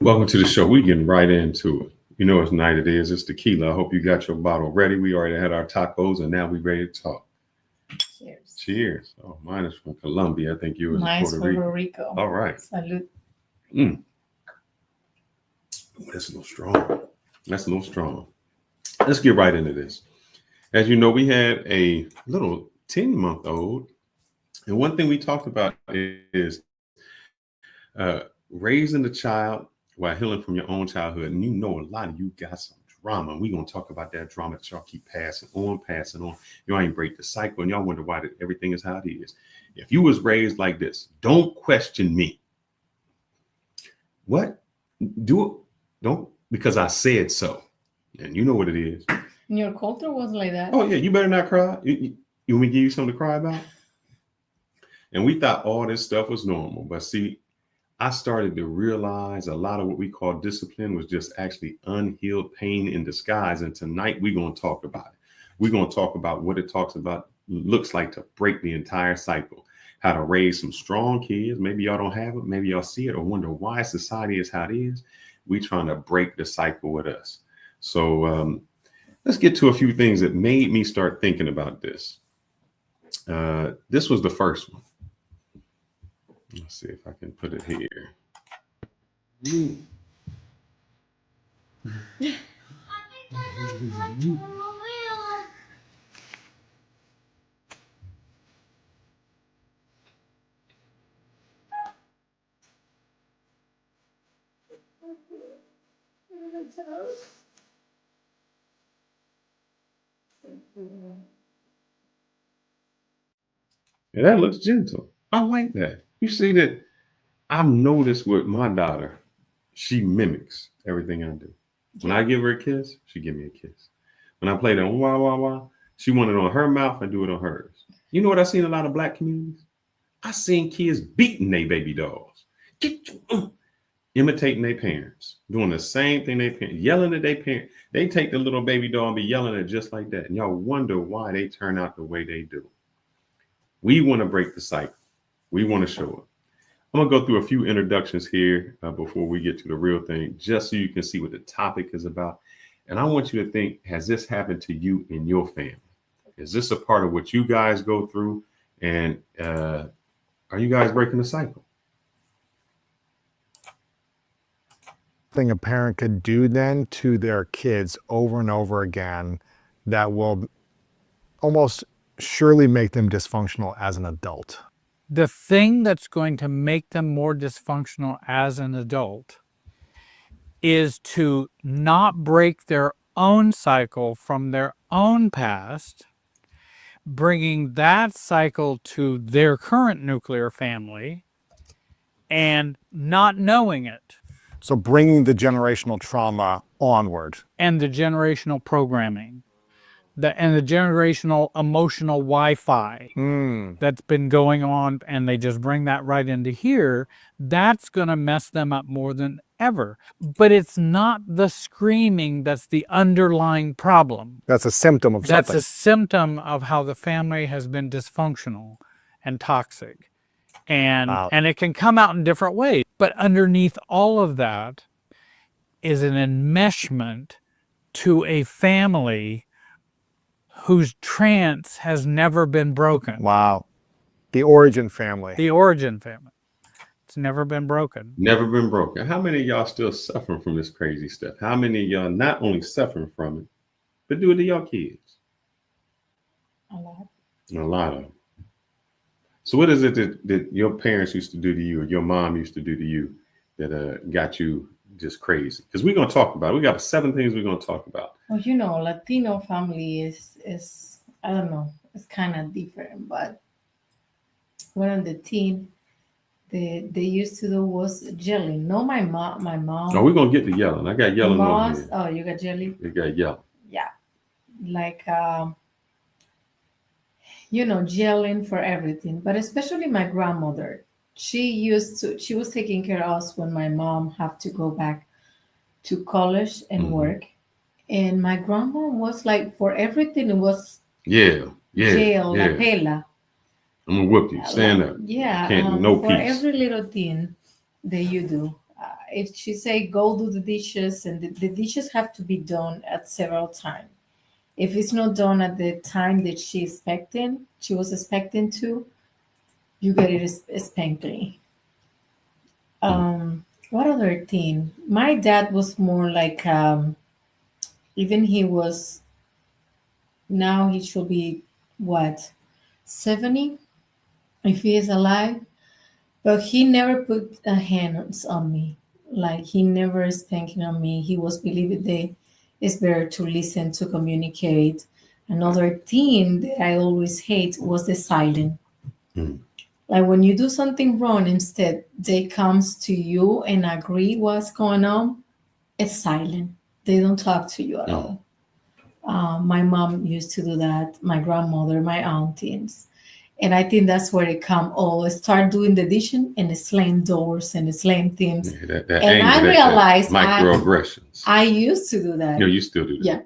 Welcome to the show. We getting right into it. You know what night it is. It's tequila. I hope you got your bottle ready. We already had our tacos, and now we ready to talk. Cheers. Cheers. Oh, mine is from Colombia. I think yours is Mine's Puerto Rico. Puerto Rico. All right. Salud. Mm. That's a little strong. That's a little strong. Let's get right into this. As you know, we had a little 10-month-old. And one thing we talked about is raising the child while healing from your own childhood. And you know, a lot of you got some drama. We're going to talk about that drama that y'all keep passing on. Y'all ain't break the cycle. And y'all wonder why everything is how it is. If you was raised like this, don't question me. What? Do it. Don't, because I said so. And you know what it is. Your culture was like that. Oh, yeah. You better not cry. You want me to give you something to cry about? And we thought all this stuff was normal. But see, I started to realize a lot of what we call discipline was just actually unhealed pain in disguise. And tonight we're going to talk about it. We're going to talk about what it looks like to break the entire cycle, how to raise some strong kids. Maybe y'all don't have it. Maybe y'all see it or wonder why society is how it is. We're trying to break the cycle with us. So let's get to a few things that made me start thinking about this. This was the first one. Let's see if I can put it here. Yeah, that looks gentle. I like that. You see that? I've noticed with my daughter, she mimics everything I do. When I give her a kiss, she give me a kiss. When I play that wah wah wah, she want it on her mouth, I do it on hers. You know what I seen in a lot of black communities? I seen kids beating their baby dolls, imitating their parents, doing the same thing they parents, yelling at their parents. They take the little baby doll and be yelling at it just like that. And y'all wonder why they turn out the way they do. We want to break the cycle. We want to show it. I'm going to go through a few introductions here before we get to the real thing, just so you can see what the topic is about. And I want you to think, has this happened to you in your family? Is this a part of what you guys go through? And are you guys breaking the cycle? Thing a parent could do then to their kids over and over again that will almost surely make them dysfunctional as an adult. The thing that's going to make them more dysfunctional as an adult is to not break their own cycle from their own past, bringing that cycle to their current nuclear family, and not knowing it. So bringing the generational trauma onward. And the generational programming. And the generational emotional Wi-Fi that's been going on, and they just bring that right into here, that's going to mess them up more than ever. But it's not the screaming that's the underlying problem. That's a symptom of something. That's a symptom of how the family has been dysfunctional and toxic. And it can come out in different ways. But underneath all of that is an enmeshment to a family whose trance has never been broken. Wow. The origin family. The origin family. It's never been broken. Never been broken. How many of y'all still suffering from this crazy stuff? How many of y'all not only suffering from it, but do it to your kids? A lot. A lot of them. So what is it that your parents used to do to you or your mom used to do to you that got you just crazy? Because we're going to talk about it. We got 7 things we're going to talk about. Well, you know, Latino family is I don't know, it's kind of different. But one of the teen they used to do was yelling. No, my mom. Oh, we're going to get to yelling. I got yelling on here. Oh, you got jelly? You got yelling. Yeah. Like, yelling for everything. But especially my grandmother. She was taking care of us when my mom had to go back to college and work. And my grandma was like, for everything, it was jail, la pela. I'm gonna whoop you. Stand up. Yeah. Can't, no for peace. every little thing that you do, if she say go do the dishes, and the dishes have to be done at several times. If it's not done at the time that she was expecting to, you get it spankly. What other thing? My dad was more like even he was, now he should be what, 70 if he is alive, but he never put a hands on me. Like he never spanking on me. He was believing that it's better to listen, to communicate. Another thing that I always hate was the silence. Mm. Like when you do something wrong, instead they comes to you and agree what's going on. It's silent. They don't talk to you at all. My mom used to do that. My grandmother, my aunties, and I think that's where it come. Oh, start doing the addition and slam doors and slam things. Yeah, that And I anger, realized microaggressions. I used to do that. No, you still do that. Yeah.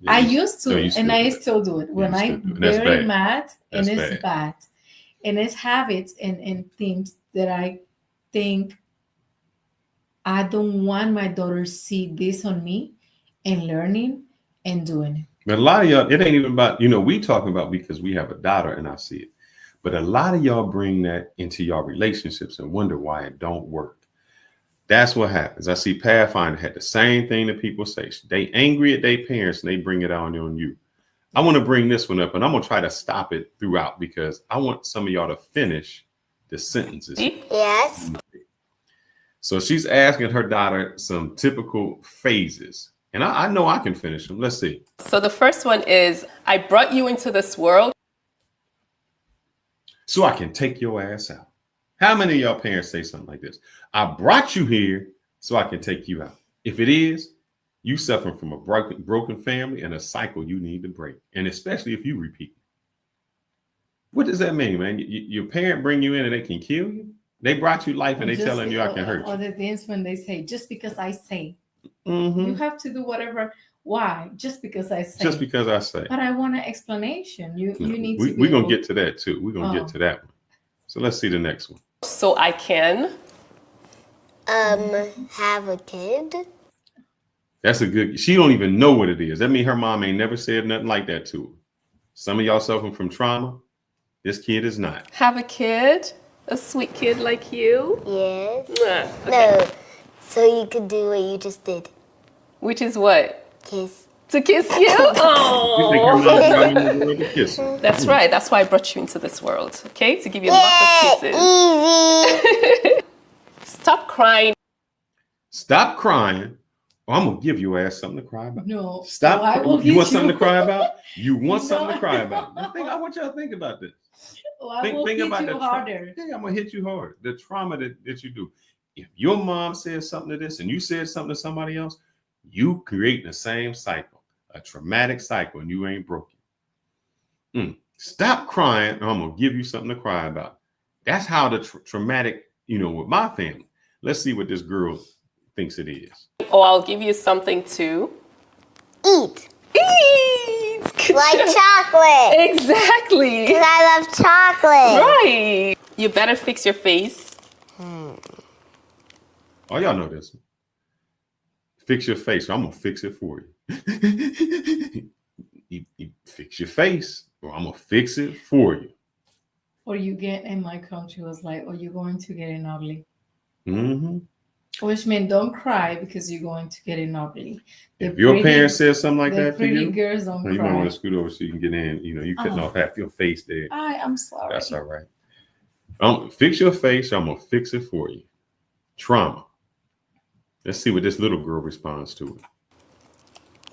Yeah, I you- used to, no, you and still I do that. still do it when you I still do it. That's very bad. mad, and That's it's bad, and it's habits and things that I think I don't want my daughter see this on me, and learning and doing it. But a lot of y'all, it ain't even about, we talking about because we have a daughter and I see it. But a lot of y'all bring that into your relationships and wonder why it don't work. That's what happens. I see Pathfinder had the same thing that people say. They angry at their parents and they bring it on you. I want to bring this one up, and I'm going to try to stop it throughout because I want some of y'all to finish the sentences. Yes. So she's asking her daughter some typical phases. And I know I can finish them. Let's see. So the first one is, I brought you into this world. So I can take your ass out. How many of y'all parents say something like this? I brought you here so I can take you out. If it is, you suffering from a broken family and a cycle you need to break. And especially if you repeat. What does that mean, man? Your parent bring you in and they can kill you? They brought you life and they Just- telling you I can hurt Or you. the things when they say, just because I say, Mhm. you have to do whatever. Why? Just because I say. Just because I say. But I want an explanation. You need to. We're be going able- to get to that too. We're going to get to that one. So let's see the next one. So I can. Have a kid. That's a good, she don't even know what it is. That means her mom ain't never said nothing like that to her. Some of y'all suffering from trauma. This kid is not. Have a kid. A sweet kid like you. Yes. Okay. No. So you could do what you just did. Which is what? Kiss. To kiss you? You think her Oh. mom brought you in the world to kiss her? That's right. That's why I brought you into this world. Okay? To give you lots Yeah, of kisses. easy. Stop crying. Stop crying, or I'm gonna give your ass something to cry about. No. Stop. I will You hit want something to cry about? You want No. something to cry about? I want y'all to think about this. I Think will hit about you the harder. Yeah, I'm gonna hit you hard. The trauma that you do. If your mom says something to this and you said something to somebody else, you create the same cycle, a traumatic cycle, and you ain't broken. Stop crying, or I'm gonna give you something to cry about. That's how the traumatic, with my family. Let's see what this girl thinks it is. Oh, I'll give you something to Eat. eat. Good Like job. chocolate. Exactly. Because I love chocolate. Right. You better fix your face. Oh, y'all know this. Fix your face, or I'm gonna fix it for you. You fix your face, or I'm gonna fix it for you. Or you get in my country was like, or you're going to get an ugly. Mm-hmm. Which means don't cry because you're going to get an ugly. If your parents said something like the that to pretty you, girls don't you might cry. want to scoot over so you can get in. You cutting Oh. off half your face there. I'm sorry. That's all right. Fix your face, or I'm gonna fix it for you. Trauma. Let's see what this little girl responds to it.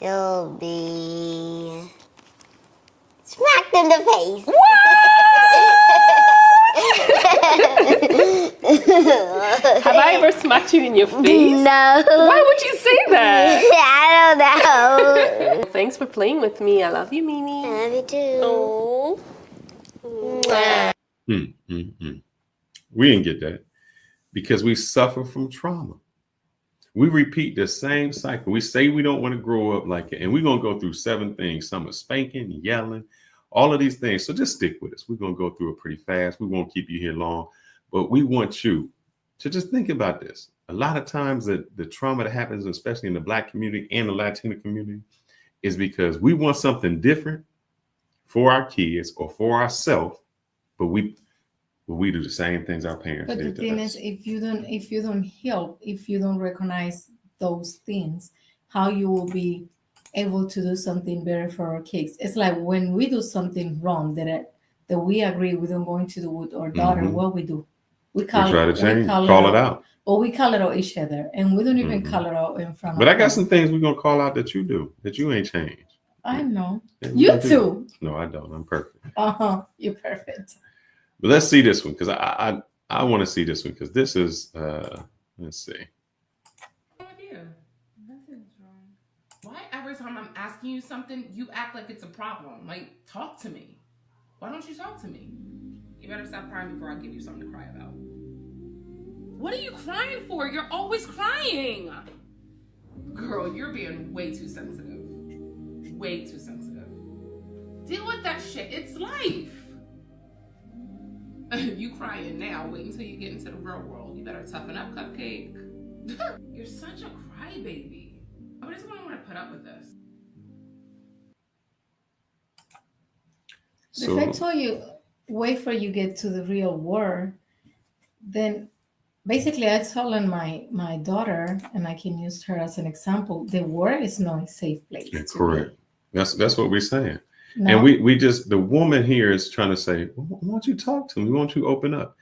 You'll be smacked in the face. Have I ever smacked you in your face? No. Why would you say that? I don't know. Thanks for playing with me. I love you, Mimi. I love you too. Oh. We didn't get that because we suffer from trauma. We repeat the same cycle. We say we don't want to grow up like it, and we're gonna go through 7 things. Some are spanking, yelling, all of these things. So just stick with us. We're gonna go through it pretty fast. We won't keep you here long, but we want you So just think about this. A lot of times the trauma that happens, especially in the Black community and the Latino community, is because we want something different for our kids or for ourselves, but we do the same things our parents But the did to thing us. is, if you don't help, if you don't recognize those things, how you will be able to do something better for our kids? It's like when we do something wrong that we agree we don't going to do with our daughter, Mhm. what we do? We We try to change, call it out. Or we call it out each other, and we don't even Mhm. call it out in front But of I got them. some things we're gonna call out that you do that you ain't changed. I know. Yeah, we You gonna do too. that. No, I don't. I'm perfect. You're perfect. But let's see this one because I want to see this one because this is let's see. What's wrong with you? Nothing's wrong. Why every time I'm asking you something, you act like it's a problem? Like, talk to me. Why don't you talk to me? You better stop crying before I give you something to cry about. What are you crying for? You're always crying. Girl, you're being way too sensitive. Way too sensitive. Deal with that shit. It's life. You crying now. Wait until you get into the real world. You better toughen up, Cupcake. You're such a crybaby. Nobody's gonna want to put up with this. So If I told you, wait for you get to the real world, then basically I told my daughter, and I can use her as an example, the world is not a safe place. yeah, to correct. That's what we're saying. be. No, And we just the woman here is trying to say, why don't you talk to me? Why don't you open up?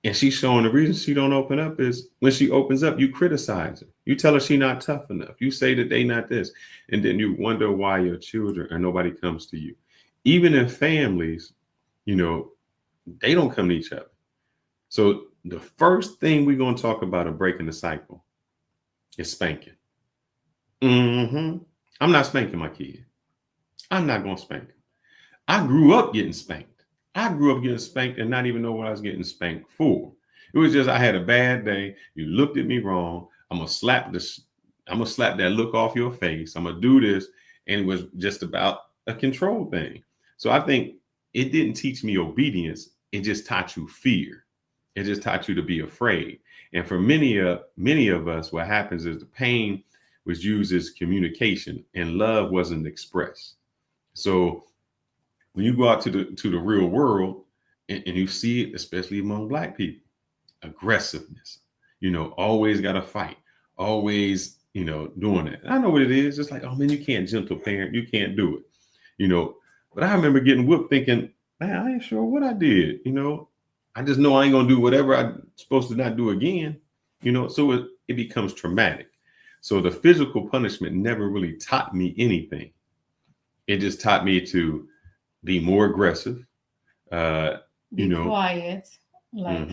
And she's showing the reason she don't open up is when she opens up, you criticize her. You tell her she not tough enough. You say that they not this. And then you wonder why your children or nobody comes to you. Even in families, you know, they don't come to each other. So the first thing we're going to talk about of breaking the cycle is spanking. I'm not spanking my kid. I'm not going to spank him. I grew up getting spanked. I grew up getting spanked and not even know what I was getting spanked for. It was just I had a bad day. You looked at me wrong. I'm gonna slap that look off your face. I'm gonna do this, and it was just about a control thing. So I think it didn't teach me obedience. It just taught you fear. It just taught you to be afraid. And for many of us, what happens is the pain was used as communication, and love wasn't expressed. So when you go out to the real world and you see it, especially among Black people, aggressiveness, always got to fight, always, doing that. And I know what it is. It's like, oh man, you can't gentle parent, you can't do it, But I remember getting whooped thinking, man, I ain't sure what I did, I just know I ain't gonna do whatever I'm supposed to not do again, so it becomes traumatic. So the physical punishment never really taught me anything. It just taught me to be more aggressive, be quiet, like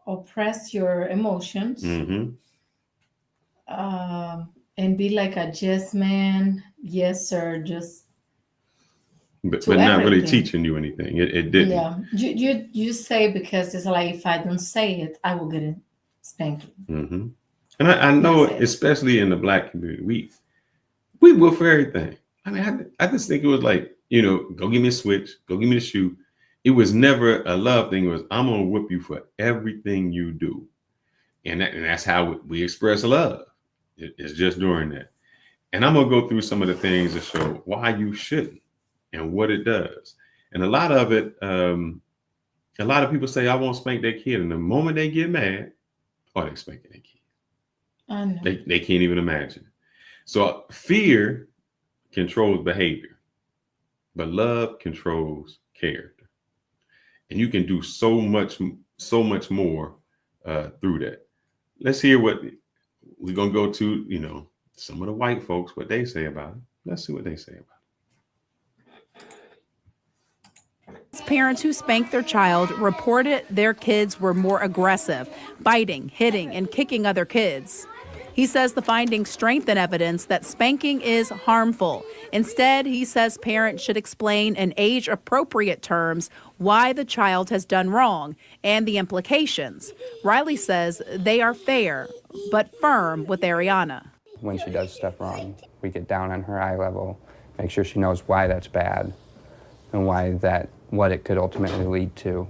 oppress your emotions, and be like a yes man, yes sir, just but to not really everything. teaching you anything. It didn't. Yeah, you say, because it's like, if I don't say it, I will get a spanking. And I know, That's it. especially in the Black community, we will for everything. I mean, I just think it was like, go give me a switch, go give me the shoe. It was never a love thing. It was, I'm gonna whip you for everything you do, and that's how we express love. It's just doing that. And I'm gonna go through some of the things to show why you shouldn't and what it does. And a lot of it, a lot of people say, I won't spank their kid, and the moment they get mad, they're spanking their kid. I know. They can't even imagine. So fear controls behavior, but love controls character. And you can do so much more through that. Let's hear what we're going to go to, some of the white folks, what they say about it. Let's see what they say about it. Parents who spanked their child reported their kids were more aggressive, biting, hitting, and kicking other kids. He says the findings strengthen evidence that spanking is harmful. Instead, he says parents should explain in age-appropriate terms why the child has done wrong and the implications. Riley says they are fair but firm with Ariana. When she does stuff wrong, we get down on her eye level, make sure she knows why that's bad and what it could ultimately lead to.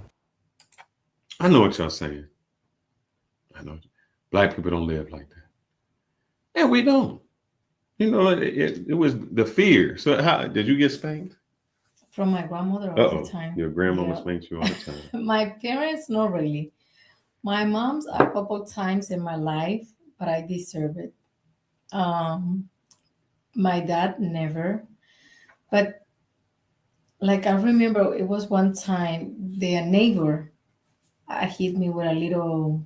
I know what y'all saying. I know black people don't live like that. And we don't. You know, it was the fear. So how did you get spanked? From my grandmother all the time. Your grandmama Yeah. spanks you all the time. My parents, not really. My mom's a couple times in my life, but I deserve it. My dad never. But like I remember it was one time the neighbor hit me with a little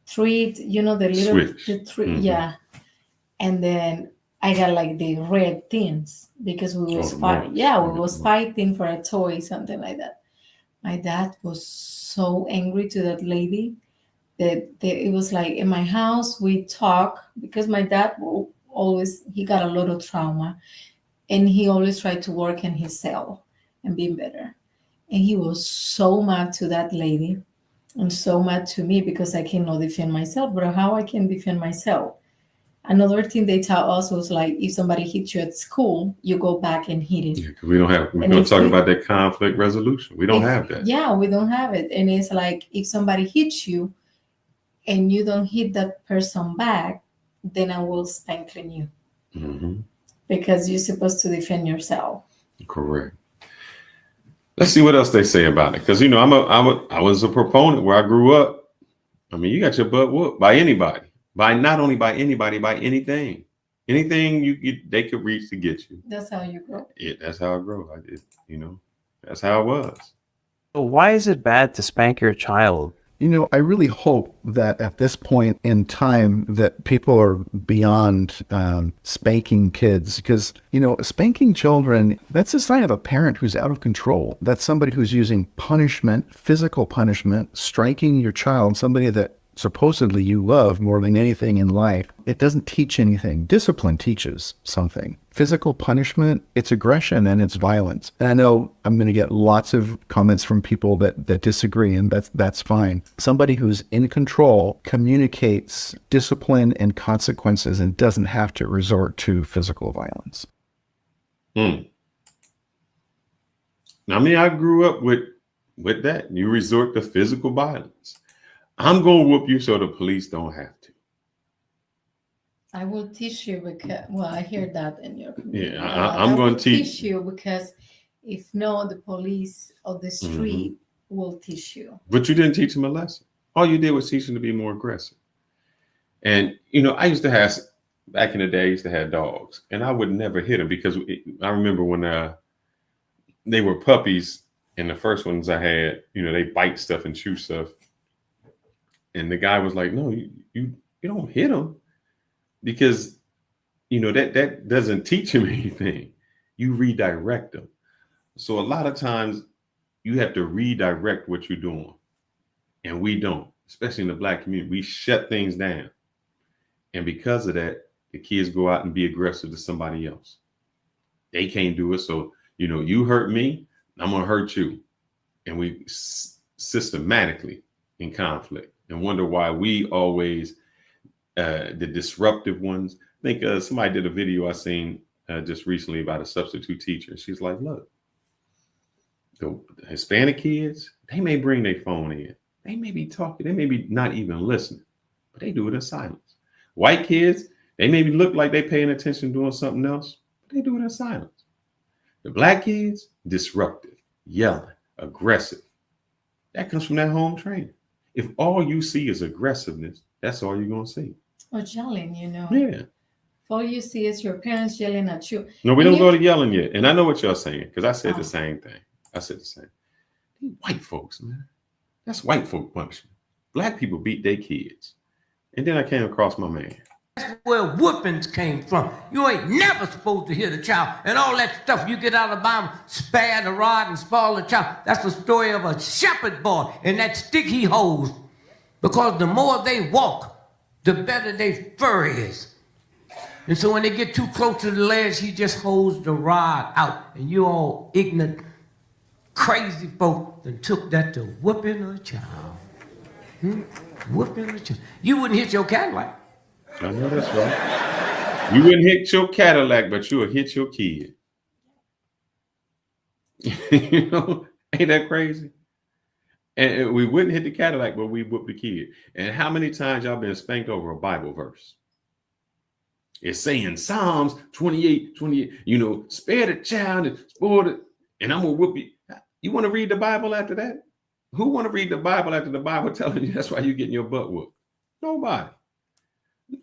treat, you know, the little Switch. the treat, Mhm. yeah. And then I got like the red things because we was the fighting. marks. Yeah, You we got the was marks. fighting for a toy, something like that. My dad was so angry to that lady that it was like in my house we talk because my dad he got a lot of trauma and he always tried to work in his cell and be better. And he was so mad to that lady and so mad to me because I cannot defend myself. But how I can defend myself? Another thing they taught us was like if somebody hits you at school, you go back and hit it. Yeah, because we don't have. We're And going if to talk we- about that conflict resolution. We don't If- have that. Yeah, we don't have it. And it's like if somebody hits you and you don't hit that person back, then I will spank you Mhm. because you're supposed to defend yourself. Correct. Let's see what else they say about it. Because you know, I was a proponent where I grew up. I mean, you got your butt whooped by anybody, by not only by anybody, by anything they could reach to get you. That's how you grow. That's how I grew. That's how it was. So why is it bad to spank your child? You know, I really hope that at this point in time that people are beyond spanking kids because, you know, spanking children, that's a sign of a parent who's out of control. That's somebody who's using punishment, physical punishment, striking your child, somebody that supposedly you love more than anything in life. It doesn't teach anything. Discipline teaches something. Physical punishment, it's aggression and it's violence. And I know I'm going to get lots of comments from people that disagree, and that's fine. Somebody who's in control communicates discipline and consequences and doesn't have to resort to physical violence. I mean, I grew up with that. You resort to physical violence. I'm going to whoop you so the police don't have to. I will teach you because, well, I hear that in your community. Yeah, I'm going to teach you because if no, the police or the street will teach you. But you didn't teach them a lesson. All you did was teach them to be more aggressive. And, you know, I used to have, back in the day, I used to have dogs. And I would never hit them because I remember when they were puppies and the first ones I had, you know, they bite stuff and chew stuff. And the guy was like, no, you don't hit them because, you know, that doesn't teach him anything. You redirect them. So a lot of times you have to redirect what you're doing. And we don't, especially in the Black community. We shut things down. And because of that, the kids go out and be aggressive to somebody else. They can't do it. So, you know, you hurt me, I'm going to hurt you. And we systematically in conflict. And wonder why we always, the disruptive ones. I think somebody did a video I seen just recently about a substitute teacher. She's like, look, the Hispanic kids, they may bring their phone in. They may be talking. They may be not even listening, but they do it in silence. White kids, they maybe look like they paying attention doing something else, but they do it in silence. The Black kids, disruptive, yelling, aggressive. That comes from that home training. If all you see is aggressiveness, that's all you're going to see. Or yelling, you know. Yeah. If all you see is your parents yelling at you. No, we And don't go to yelling yet. And I know what y'all saying because I said the same thing. I said the same. These white folks, man. That's white folk punishment. Black people beat their kids. And then I came across my man. That's where whoopings came from. You ain't never supposed to hit a child. And all that stuff you get out of the Bible, spare the rod and spoil the child. That's the story of a shepherd boy and that stick he holds. Because the more they walk, the better their fur is. And so when they get too close to the ledge, he just holds the rod out. And you all ignorant, crazy folk that took that to whooping a child. Whooping a child. You wouldn't hit your Cadillac. I know that's right. You wouldn't hit your Cadillac, but you would hit your kid. You know, ain't that crazy? And we wouldn't hit the Cadillac, but we whooped the kid. And how many times y'all been spanked over a Bible verse? It's saying Psalms 28, spare the child and spoil it, and I'm gonna whoop you. You want to read the Bible after that? Who want to read the Bible after the Bible telling you that's why you're getting your butt whooped? Nobody.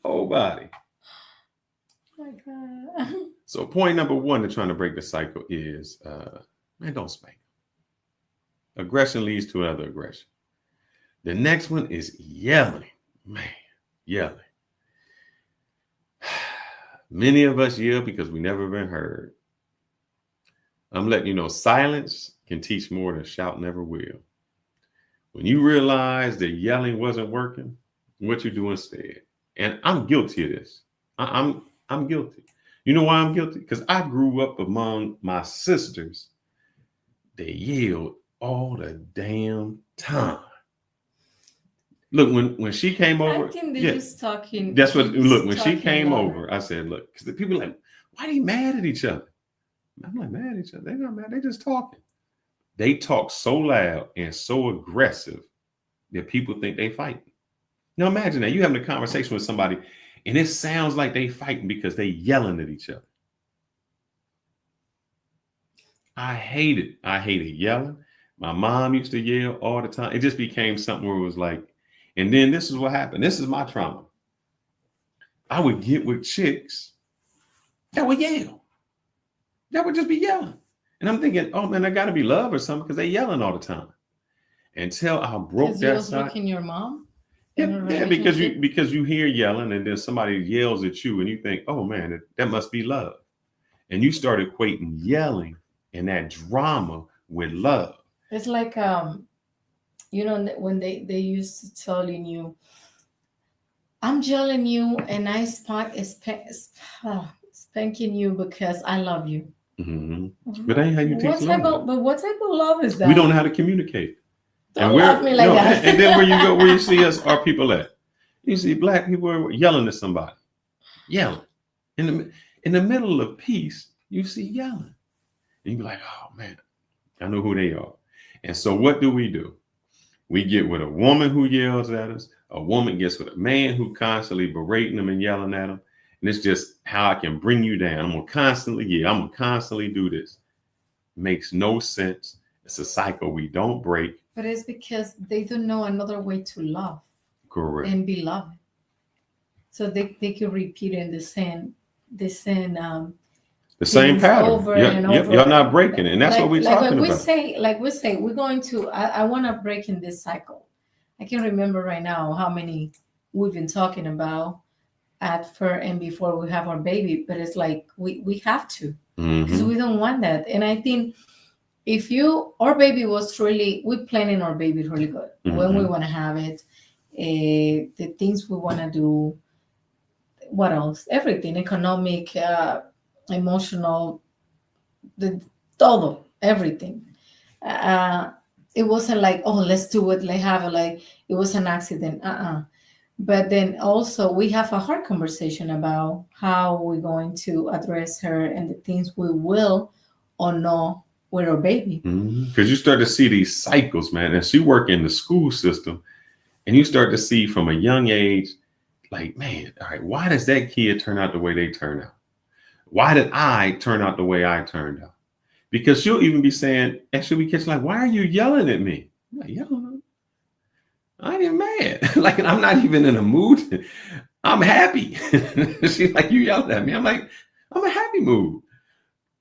Nobody. Oh my God. So point number one to trying to break the cycle is, man, don't spank. Aggression leads to another aggression. The next one is yelling. Man, yelling. Many of us yell because we never been heard. I'm letting you know, silence can teach more than shout never will. When you realize that yelling wasn't working, what you do instead? And I'm guilty of this. I'm guilty. You know why I'm guilty? Because I grew up among my sisters. They yelled all the damn time. Look, when she came over, I think they're just talking. That's what. they're just Look, when she talking came louder. over, I said, "Look," because the people are like, "Why are they mad at each other?" I'm like, "Mad at each other? They're not mad. They just talking." They talk so loud and so aggressive that people think they fighting. Now imagine that you having a conversation with somebody, and it sounds like they fighting because they yelling at each other. I hate it. I hated yelling. My mom used to yell all the time. It just became something where it was like, and then this is what happened. This is my trauma. I would get with chicks that would yell. That would just be yelling. And I'm thinking, oh man, I gotta be love or something because they yelling all the time. Until I broke Because you that was side. looking your mom. Yeah, in a because you hear yelling and then somebody yells at you and you think, oh man, that must be love. And you start equating yelling and that drama with love. It's like when they used to telling you, I'm yelling you and I spanking you because I love you. Mm-hmm. But that ain't how you teach love. What type of love is that? We don't know how to communicate. Don't love me like that. And then where you see us, our people at? You see black people are yelling at somebody, yelling. In the middle of peace, you see yelling. And you be like, oh man, I know who they are. And so what do? We get with a woman who yells at us. A woman gets with a man who constantly berating them and yelling at them. And it's just how I can bring you down. I'm going to constantly do this. Makes no sense. It's a cycle we don't break. But it's because they don't know another way to love. Correct. And be loved. So they keep repeating the same pattern. over and over. Y'all not breaking it. And that's what we're talking about. We say, we're going to, I want to break in this cycle. I can remember right now how many we've been talking about and before we have our baby, but it's like we have to, because we don't want that. And I think if our baby was we're planning our baby really good, when we want to have it, the things we want to do, what else? Everything, economic, emotional, everything. It wasn't like, oh, let's do it, it was an accident. But then also we have a hard conversation about how we're going to address her and the things we will or no with our baby. Because you start to see these cycles, man. And she work in the school system, and you start to see from a young age, like, man, all right, why does that kid turn out the way they turn out? Why did I turn out the way I turned out? Because she'll even be saying, and she'll be catching like, why are you yelling at me? I'm like, yelling? I ain't even mad. Like, I'm not even in a mood. I'm happy. She's like, you yelled at me. I'm like, I'm a happy mood.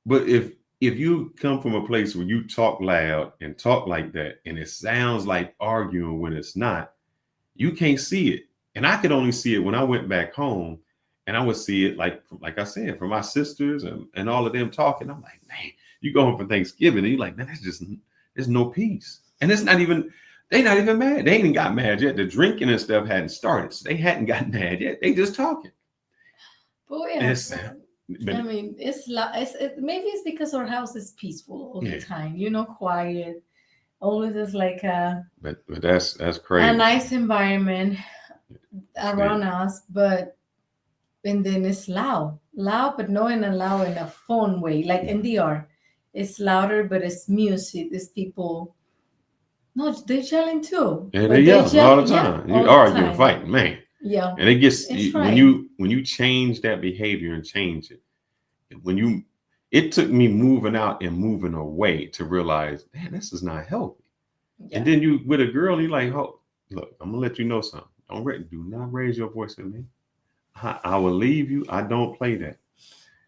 But if you come from a place where you talk loud and talk like that, and it sounds like arguing when it's not, you can't see it. And I could only see it when I went back home, and I would see it like I said, from my sisters and all of them talking. I'm like, man, you go home for Thanksgiving and you're like, man, there's no peace. And they're not even mad. They ain't got mad yet. The drinking and stuff hadn't started. So they hadn't gotten mad yet. They just talking. But yeah, I mean, maybe it's because our house is peaceful all the time, quiet. Always is like but that's crazy. A nice environment around us, and then it's loud, but not in a fun way, like in DR. It's louder, but it's music. It's people No, they're yelling too. And But they yell all the yeah, time. all You the arguing, time. fighting, man. Yeah. And it gets It's when right. you change that behavior and change it. It took me moving out and moving away to realize, man, this is not healthy. Yeah. And then you with a girl, you like, oh, look, I'm gonna let you know something. Do not raise your voice at me. I will leave you. I don't play that.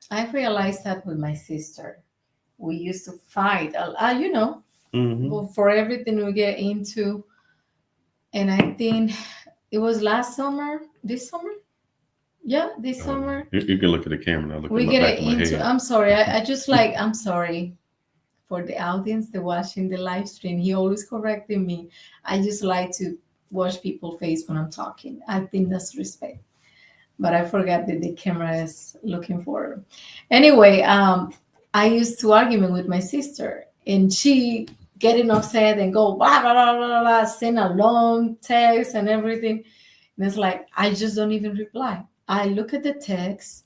I realized that with my sister. We used to fight, Mhm. for everything we get into. And I think it was this summer. Yeah, this summer. You can look at the camera now. Look We at my get back of my into, head. I'm sorry. I'm sorry for the audience that watching the live stream. He always correcting me. I just like to watch people's face when I'm talking. I think that's respect. But I forgot that the camera is looking for. Anyway, I used to argument with my sister, and she getting upset and go blah blah blah blah blah, send a long text and everything. And it's like I just don't even reply. I look at the text.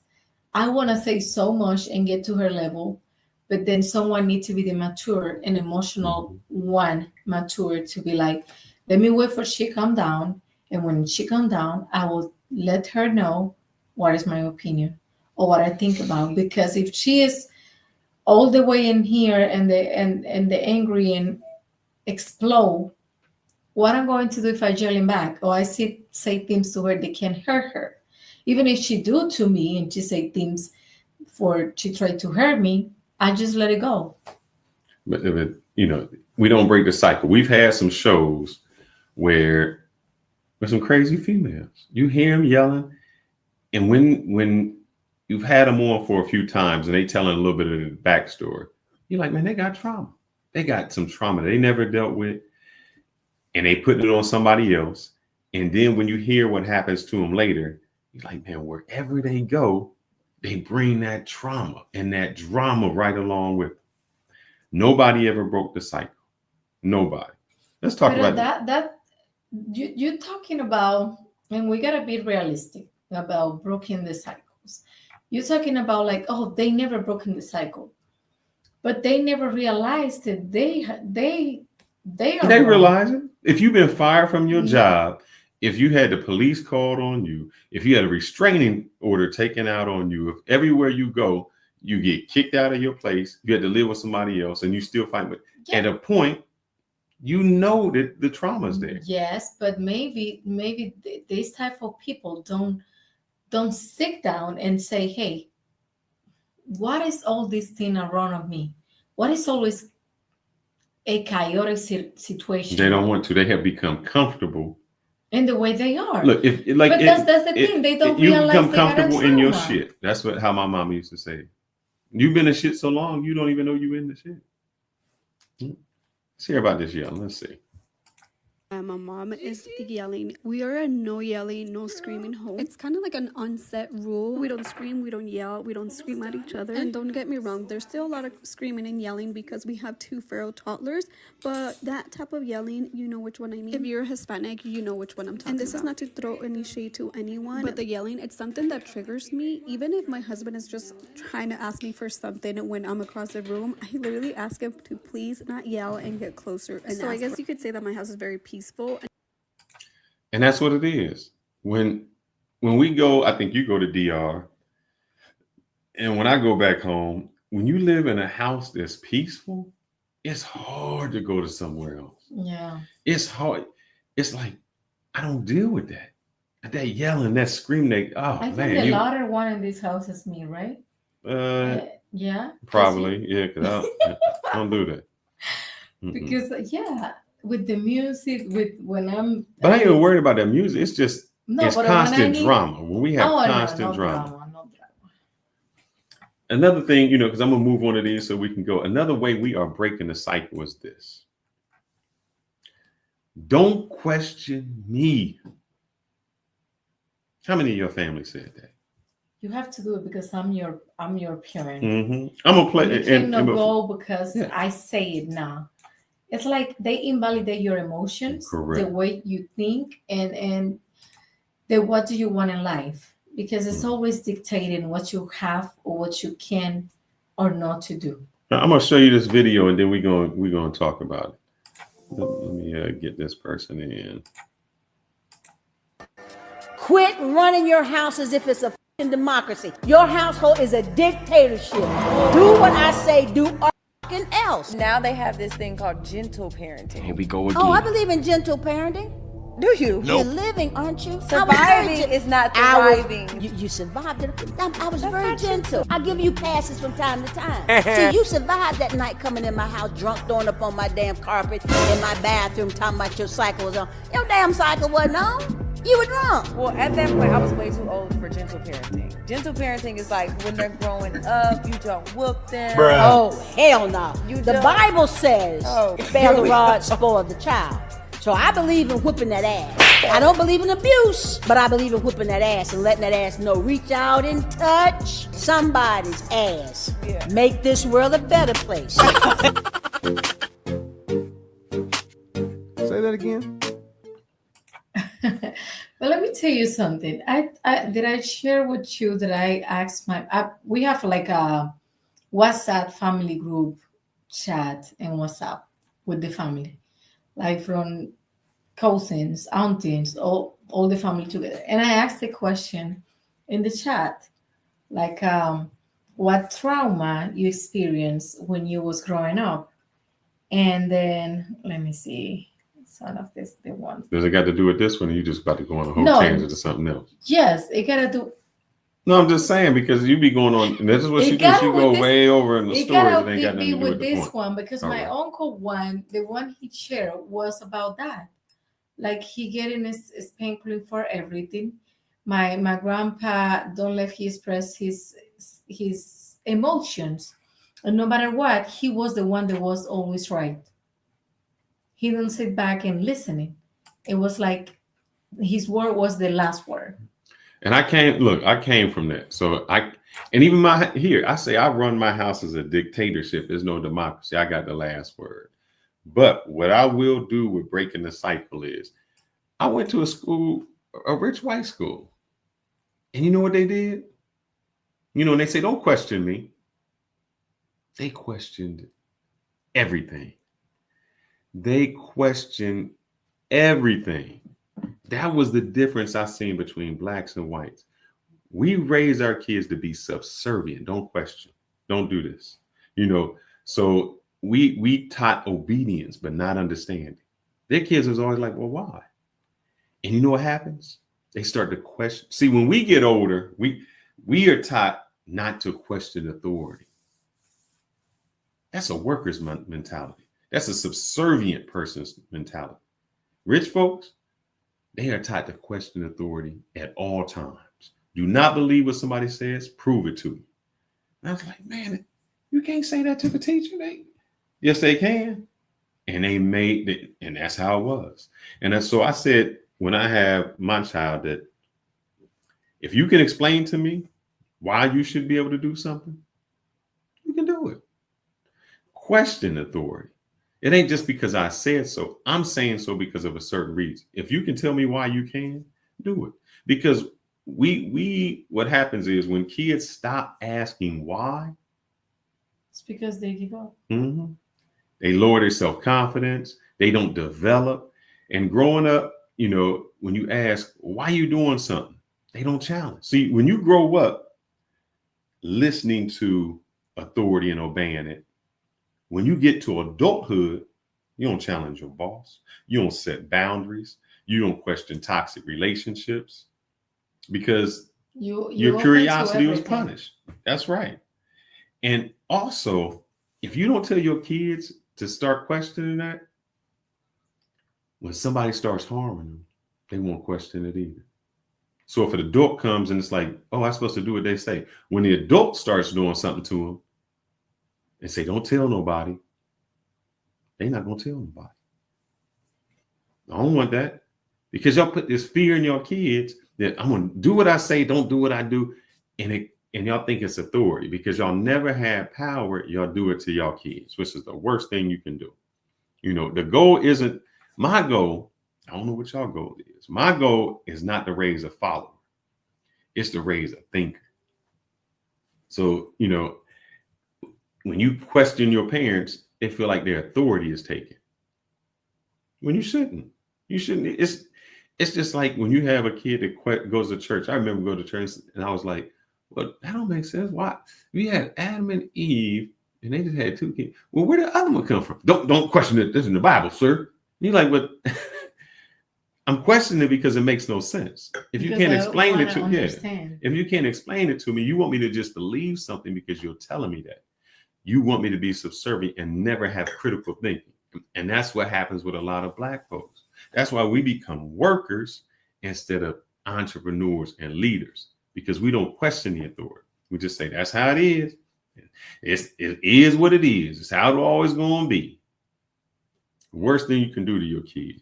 I want to say so much and get to her level, but then someone needs to be the mature and emotional one, mature to be like, let me wait for she calm down, and when she calm down, I will let her know what is my opinion or what I think about. Because if she is all the way in here and the angry and explode, what I'm going to do if I yelling back or I say things to her that can hurt her? Even if she do to me and she say things she try to hurt me, I just let it go. But we don't break the cycle. We've had some shows where there's some crazy females. You hear them yelling, and when you've had them on for a few times and they telling a little bit of the backstory, you're like, man, they got trauma. They got some trauma they never dealt with, and they put it on somebody else. And then when you hear what happens to them later, you're like, man, wherever they go, they bring that trauma and that drama right along with them. Nobody ever broke the cycle. Nobody. Let's talk about that. You're talking about, and we gotta be realistic about breaking the cycles. You're talking about like, oh, they never broken the cycle, but they never realized that they realize it. If you've been fired from your job, if you had the police called on you, if you had a restraining order taken out on you, if everywhere you go, you get kicked out of your place, you had to live with somebody else, and you still fight. But at a point, you know that the trauma's there. Yes, but maybe this type of people don't sit down and say, hey, what is all this thing around of me? What is always a chaotic situation? They don't want to. They have become comfortable in the way they are. Look, that's the thing. They don't you realize become they got a comfortable in your trauma. shit. That's how my mom used to say. You've been in shit so long, you don't even know you in the shit. Let's hear about this yelling. Let's see. My mom is yelling. We are a no yelling, no screaming home. It's kind of like an unset rule. We don't scream, we don't yell, we don't scream at each other. And don't get me wrong, there's still a lot of screaming and yelling because we have 2 feral toddlers, but that type of yelling, you know which one I mean. If you're Hispanic, you know which one I'm talking about. And this is not to throw any shade to anyone, but the yelling, it's something that triggers me. Even if my husband is just trying to ask me for something when I'm across the room, I literally ask him to please not yell and get closer. And so I guess you could say that my house is very peaceful. And that's what it is. When we go, I think you go to DR, and when I go back home, when you live in a house that's peaceful, it's hard to go to somewhere else. Yeah. It's hard. It's like, I don't deal with that. That yelling, that screaming, I think the louder one in this house is me, right? Yeah. Probably, yeah, because I don't do that. Because with the music, when I'm. But I ain't even worried about that music. It's just it's constant drama. When we have constant drama. No drama. Another thing, because I'm gonna move on to these so we can go. Another way we are breaking the cycle is this. Don't question me. How many of your family said that? You have to do it because I'm your parent. Mm-hmm. I'm gonna play. You cannot go because I say it now. It's like they invalidate your emotions, the way you think, and what do you want in life? Because it's always dictating what you have or what you can or not to do. Now, I'm gonna show you this video, and then we're gonna talk about it. Let me get this person in. Quit running your house as if it's a f***ing democracy. Your household is a dictatorship. Do what I say, do f***ing else. Now they have this thing called gentle parenting. Here we go again. Oh, I believe in gentle parenting. Do you? Nope. You're living, aren't you? Surviving is not thriving. You survived it. I was very gentle. I give you passes from time to time. See, you survived that night coming in my house drunk, throwing up on my damn carpet in my bathroom, talking about your cycle was on. Your damn cycle wasn't on. You were drunk. Well, at that point, I was way too old for gentle parenting. Gentle parenting is like when they're growing up, you don't whoop them. Bruh. Oh, hell no. The don't. Bible says, Oh, spare the rod, spoil the child. So I believe in whipping that ass. I don't believe in abuse, but I believe in whipping that ass and letting that ass know, reach out and touch somebody's ass. Yeah. Make this world a better place. Say that again. Well, let me tell you something. I share with you that I asked we have like a WhatsApp family group chat and WhatsApp with the family, like from cousins, aunties, all the family together. And I asked the question in the chat, like, what trauma you experienced when you was growing up? And then let me see. Some of this, the ones. Does it got to do with this one, or you just about to go on a whole No. tangent to something else? Yes, it gotta do. No, I'm just saying because you be going on, and this is what It she do. gotta She with go this- way over in the It stories. gotta It ain't got be nothing to do with with the this point. one because All my right. uncle the one he shared was about that. Like he getting his spanking for everything. My grandpa don't let he express his emotions, and no matter what, he was the one that was always right. He didn't sit back and listening. It was like his word was the last word. And I came from that. So and even I say I run my house as a dictatorship. There's no democracy. I got the last word. But what I will do with breaking the cycle is I went to a rich white school. And you know what they did? You know, and they say, don't question me. They questioned everything. They questioned everything. That was the difference I seen between blacks and whites. We raise our kids to be subservient. Don't question. Don't do this. You know, so we taught obedience, but not understanding. Their kids was always like, well, why? And you know what happens? They start to question. See, when we get older, we are taught not to question authority. That's a worker's mentality. That's a subservient person's mentality. Rich folks, they are taught to question authority at all times. Do not believe what somebody says, prove it to you. And I was like, man, you can't say that to the teacher. Yes, they can. And they made it, and that's how it was. And so I said, when I have my child, that if you can explain to me why you should be able to do something, you can do it. Question authority. It ain't just because I said so. I'm saying so because of a certain reason. If you can tell me why you can, do it. Because what happens is when kids stop asking why, It's because they give up. They lower their self-confidence. They don't develop. And growing up, you know, when you ask, why you doing something? They don't challenge. See, when you grow up listening to authority and obeying it, when you get to adulthood, you don't challenge your boss. You don't set boundaries. You don't question toxic relationships because your curiosity was punished. That's right. And also, if you don't tell your kids to start questioning that, when somebody starts harming them, they won't question it either. So if an adult comes and it's like, oh, I'm supposed to do what they say. When the adult starts doing something to them and say, don't tell nobody, they're not going to tell nobody. I don't want that because y'all put this fear in your kids that I'm going to do what I say, don't do what I do. And y'all think it's authority because y'all never had power. Y'all do it to y'all kids, which is the worst thing you can do. You know, the goal isn't my goal. I don't know what y'all goal is. My goal is not to raise a follower. It's to raise a thinker. So, you know, when you question your parents, they feel like their authority is taken. when you shouldn't. You shouldn't. It's just like when you have a kid that goes to church. I remember going to church and I was like, well, that don't make sense. Why? We had Adam and Eve and they just had 2 kids. Well, where did the other one come from? Don't question it. This is in the Bible, sir. And you're like, but I'm questioning it because it makes no sense. If you can't explain it to me, if you can't explain it to me, you want me to just believe something because you're telling me that. You want me to be subservient and never have critical thinking. And that's what happens with a lot of Black folks. That's why we become workers instead of entrepreneurs and leaders, because we don't question the authority. We just say, that's how it is. It is what it is. It's how it's always going to be. Worst thing you can do to your kid.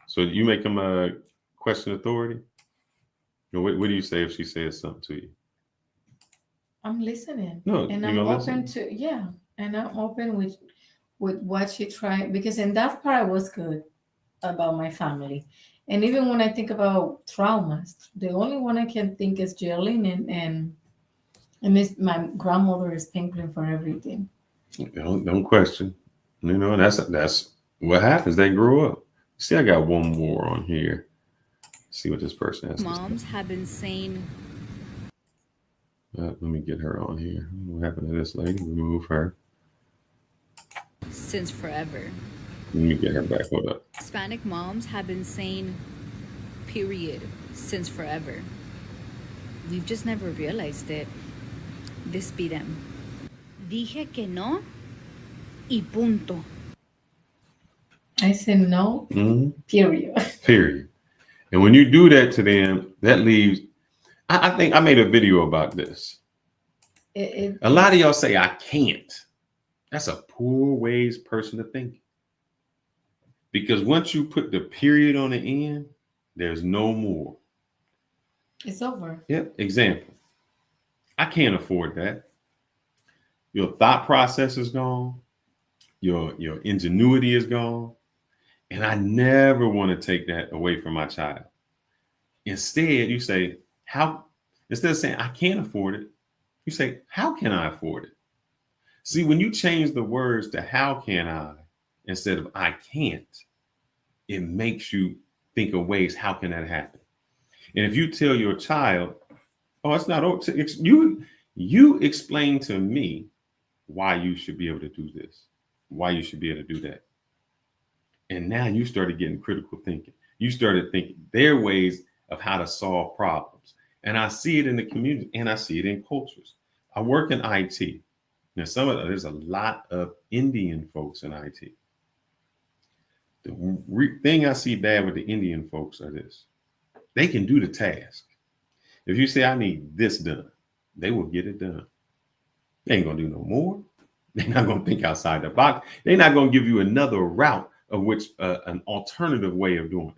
So you make them question authority? What do you say if she says something to you? I'm listening. No, and I'm open to, yeah. And I'm open with what she tried, because in that part was good about my family. And even when I think about traumas, the only one I can think is Jillian and my grandmother is painful for everything. Don't question. You know, that's what happens. They grow up. See, I got one more on here. Let's see what this person has. Moms have been saying. Let me get her on here. What happened to this lady? Remove her. Since forever. Let me get her back. Hold up. Hispanic moms have been saying, period, since forever. We've just never realized it. This be them. Dije que no y punto. I said no, period. Period. And when you do that to them, that leaves, I think I made a video about this. A lot of y'all say, I can't. That's a poor ways person to think. Because once you put the period on the end, there's no more. It's over. Yep. Example. I can't afford that. Your thought process is gone. Your ingenuity is gone. And I never want to take that away from my child. Instead, you say, instead of saying, I can't afford it, you say, how can I afford it? See, when you change the words to how can I instead of I can't, it makes you think of ways, how can that happen? And if you tell your child, oh, it's not, you explain to me why you should be able to do this, why you should be able to do that. And now you started getting critical thinking. You started thinking there are ways of how to solve problems. And I see it in the community and I see it in cultures. I work in IT. Now, there's a lot of Indian folks in IT. The thing I see bad with the Indian folks are this. They can do the task. If you say, I need this done, they will get it done. They ain't going to do no more. They're not going to think outside the box. They're not going to give you another route of which an alternative way of doing it.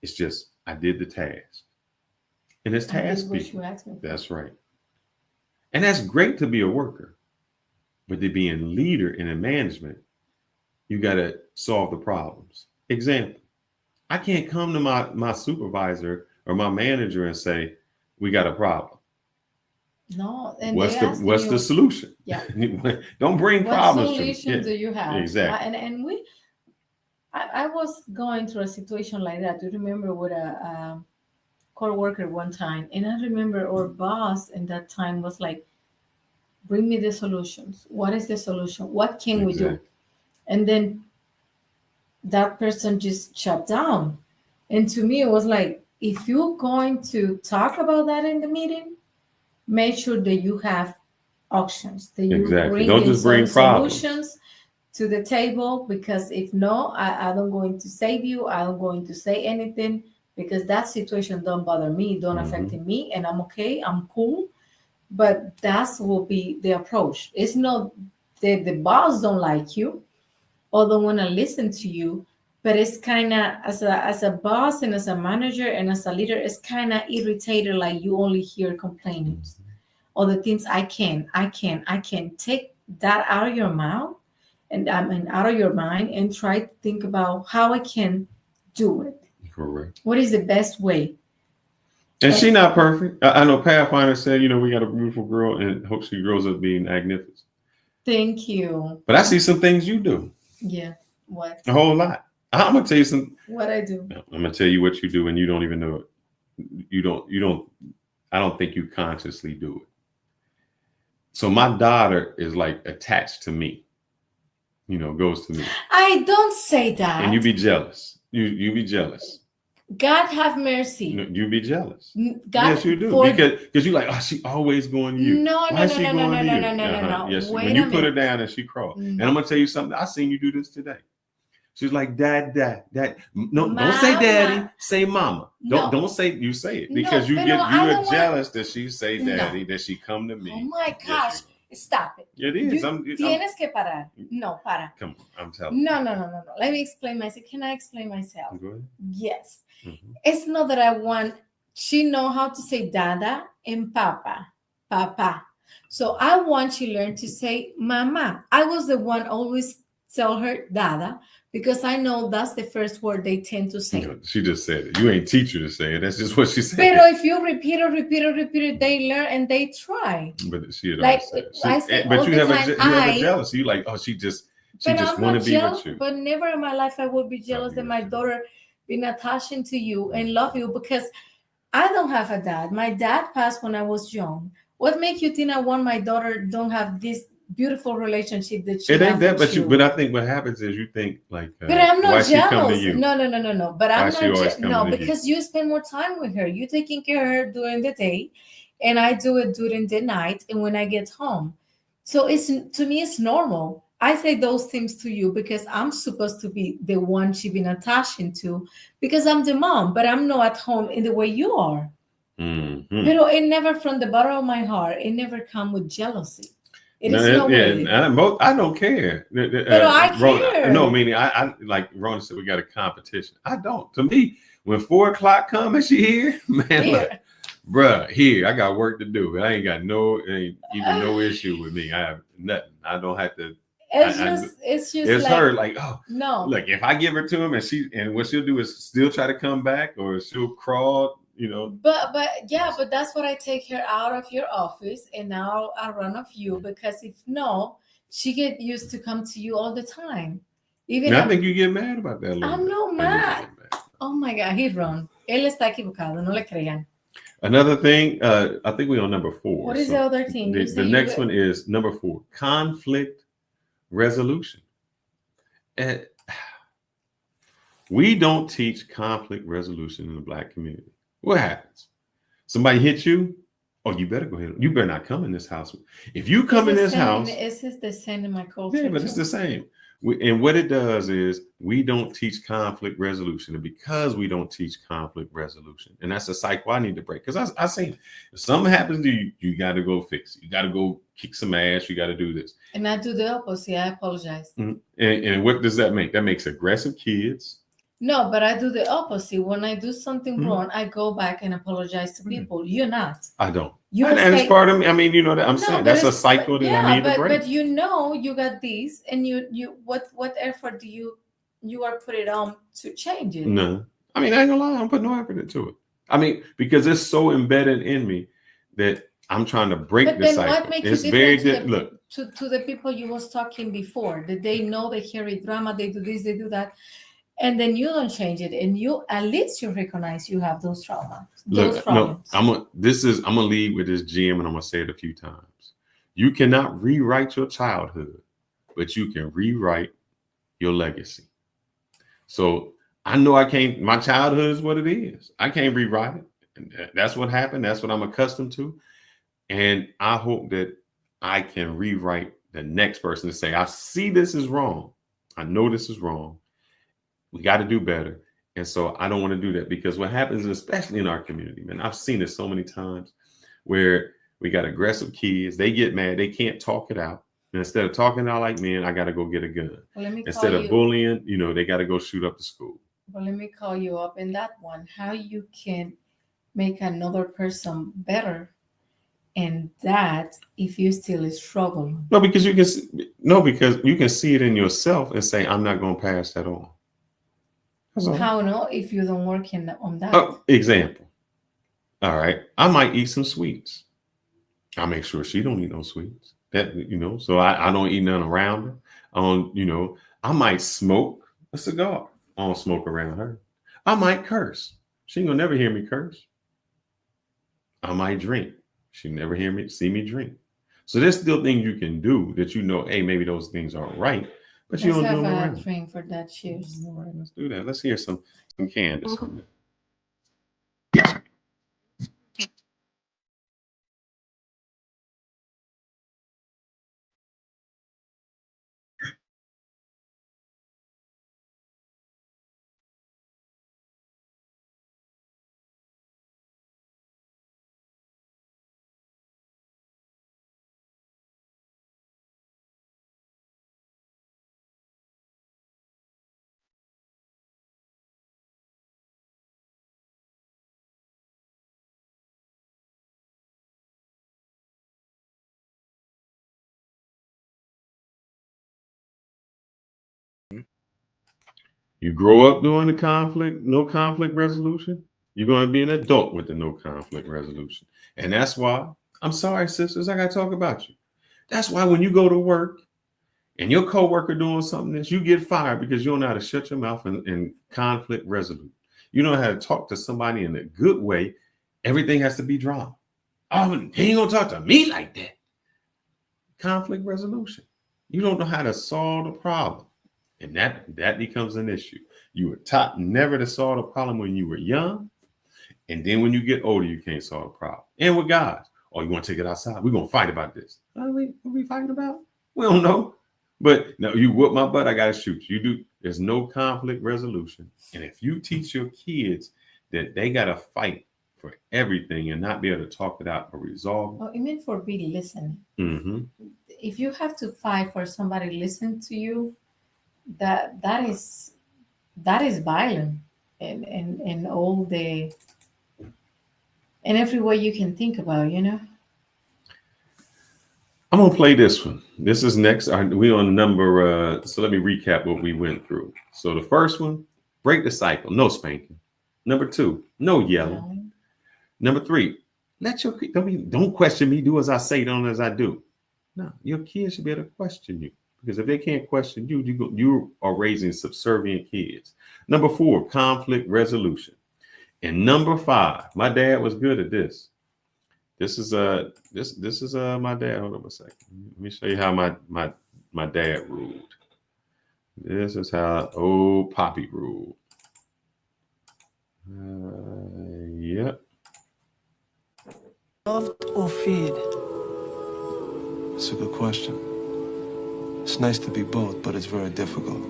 It's just, I did the task. And it's task. That's right. And that's great to be a worker. But to be a leader and in management, you got to solve the problems. Example, I can't come to my supervisor or my manager and say, we got a problem. No, and what's the solution? Yeah. Don't bring problems. What solution do you have? Exactly. And I was going through a situation like that. Do you remember with a co-worker one time? And I remember our boss in that time was like, bring me the solutions. What is the solution? What can we do? And then that person just shut down. And to me, it was like, if you're going to talk about that in the meeting, make sure that you have options, that you don't just bring solutions to the table, because if no, I don't going to save you. I don't going to say anything, because that situation don't bother me, don't affect me, and I'm okay, I'm cool. But that will be the approach. It's not that the boss don't like you or don't want to listen to you, but it's kind of as a boss and as a manager and as a leader, it's kind of irritated, like you only hear complaining or the things I can take that out of your mouth and out of your mind and try to think about how I can do it. Correct. What is the best way? And she's not perfect. I know Pathfinder said, we got a beautiful girl and hope she grows up being magnificent. Thank you. But I see some things you do. Yeah. What? A whole lot. I'm gonna tell you some. What I do? I'm gonna tell you what you do, and you don't even know it. You don't. I don't think you consciously do it. So my daughter is like attached to me. You know, goes to me. I don't say that. And you be jealous. You be jealous. God have mercy. You be jealous. God, yes, you do. Because you like, oh, she always going to you. No. Yes. Wait When you a put her minute. down and she crawled. And I'm gonna tell you something. I seen you do this today. She's like, Dad. No, don't say daddy. Say mama. Don't say you say it because you are jealous that she say daddy, that she come to me. Oh my gosh. Stop it. It is. Tienes que parar. No, para. Come on, I'm telling you. No. Let me explain myself. Can I explain myself? Go ahead. Yes. It's not that I want, she know how to say dada and papa. So I want you to learn to say mama. I was the one always tell her dada because I know that's the first word they tend to say. No, she just said it. You ain't teach her to say it. That's just what she said. Pero if you repeat it, they learn and they try. But she like I say, but you have a jealousy. You like, oh, she just want to be with you. But never in my life I would be jealous that my daughter be attached to you and love you because I don't have a dad. My dad passed when I was young. What makes you think I want my daughter don't have this beautiful relationship that she it ain't that, but but I think what happens is you think like, but I'm not why jealous. She come to you? No. But I'm not because you you spend more time with her. You taking care of her during the day, and I do it during the night and when I get home. So it's to me it's normal. I say those things to you because I'm supposed to be the one she been attaching to because I'm the mom, but I'm not at home in the way you are. Mm-hmm. But it never from the bottom of my heart, it never come with jealousy. It is no way. I don't care. But I care. No, meaning I like Rona said we got a competition. I don't. To me, when 4 o'clock come and she here, man, like, bruh, here I got work to do. But I ain't got no issue with me. I have nothing. I don't have to. It's like, her like, oh no. Look, if I give her to him and what she'll do is still try to come back or she'll crawl. You know, but that's what I take her out of your office and now I run off you because if no, she get used to come to you all the time. Even I think you get mad about that. I'm not mad. Oh my God, he's wrong. Él está equivocado. No le crean. Another thing, I think we're on number 4. What is the other thing? The next one is number 4: conflict resolution. And we don't teach conflict resolution in the Black community. What happens? Somebody hits you? Oh, you better go ahead. You better not come in this house. If you come in this house, it's the same in my culture. Yeah, but it's the same. And what it does is we don't teach conflict resolution, and because we don't teach conflict resolution, and that's a cycle I need to break. Because I say, if something happens to you, you got to go fix it. You got to go kick some ass. You got to do this. And I do the opposite. I apologize. Mm-hmm. And what does that make? That makes aggressive kids. No, but I do the opposite. When I do something wrong, I go back and apologize to people. You're not. I don't. And it's part of me. I mean, you know that I'm saying that's a cycle that I need to break. But you know, you got these, and you what effort do you are putting on to change it? No, I mean, I ain't gonna lie, I'm putting no effort into it. I mean, because it's so embedded in me that I'm trying to break the cycle. What makes it's very good. Look to the people you was talking before that they know they hear it drama, they do this, they do that. And then you don't change it, and you at least you recognize you have those traumas. Look, no, I'm gonna lead with this gem, and I'm gonna say it a few times. You cannot rewrite your childhood, but you can rewrite your legacy. So I know I can't. My childhood is what it is. I can't rewrite it. And that's what happened. That's what I'm accustomed to, and I hope that I can rewrite the next person to say, I see this is wrong. I know this is wrong. We got to do better. And so I don't want to do that because what happens, especially in our community, man, I've seen this so many times where we got aggressive kids. They get mad. They can't talk it out. And instead of talking out like men, I got to go get a gun. Well, instead of bullying, they got to go shoot up the school. Well, let me call you up in that one. How you can make another person better. And that if you still struggle. No, because you can see it in yourself and say, I'm not going to pass that on. How no? If you don't work on that. Example. All right. I might eat some sweets. I'll make sure she don't eat no sweets. That, so I don't eat none around her. I might smoke a cigar. I don't smoke around her. I might curse. She ain't gonna never hear me curse. I might drink. She never see me drink. So there's still things you can do that hey, maybe those things aren't right, but you don't do them around. Let's have a drink for that. Cheers. All right, let's do that. Let's hear some Candace. You grow up doing no conflict resolution, you're going to be an adult with the no conflict resolution. And that's why, I'm sorry, sisters, I got to talk about you. That's why when you go to work and your coworker doing something that you get fired because you don't know how to shut your mouth and conflict resolute. You know how to talk to somebody in a good way. Everything has to be drama. Oh, he ain't going to talk to me like that. Conflict resolution. You don't know how to solve the problem. And that becomes an issue. You were taught never to solve the problem when you were young. And then when you get older, you can't solve the problem. And with God, you want to take it outside? We're going to fight about this. What are we fighting about? We don't know. But no, you whoop my butt, I got to shoot you. There's no conflict resolution. And if you teach your kids that they got to fight for everything and not be able to talk it out or resolve. Oh, you mean for be listening. Mm-hmm. If you have to fight for somebody to listen to you, that is violent and all the in every way you can think about, I'm gonna play this one. This is next. We on number. So let me recap what we went through. So the first one, break the cycle. No spanking. Number 2, no yelling. Number 3, don't question me. Do as I say, don't as I do. No, your kids should be able to question you. Because if they can't question you, you are raising subservient kids. Number 4, conflict resolution. And number 5, my dad was good at this. This is my dad. Hold on a second. Let me show you how my dad ruled. This is how old Poppy ruled. Yep. Loved or feared? That's a good question. It's nice to be both, but it's very difficult.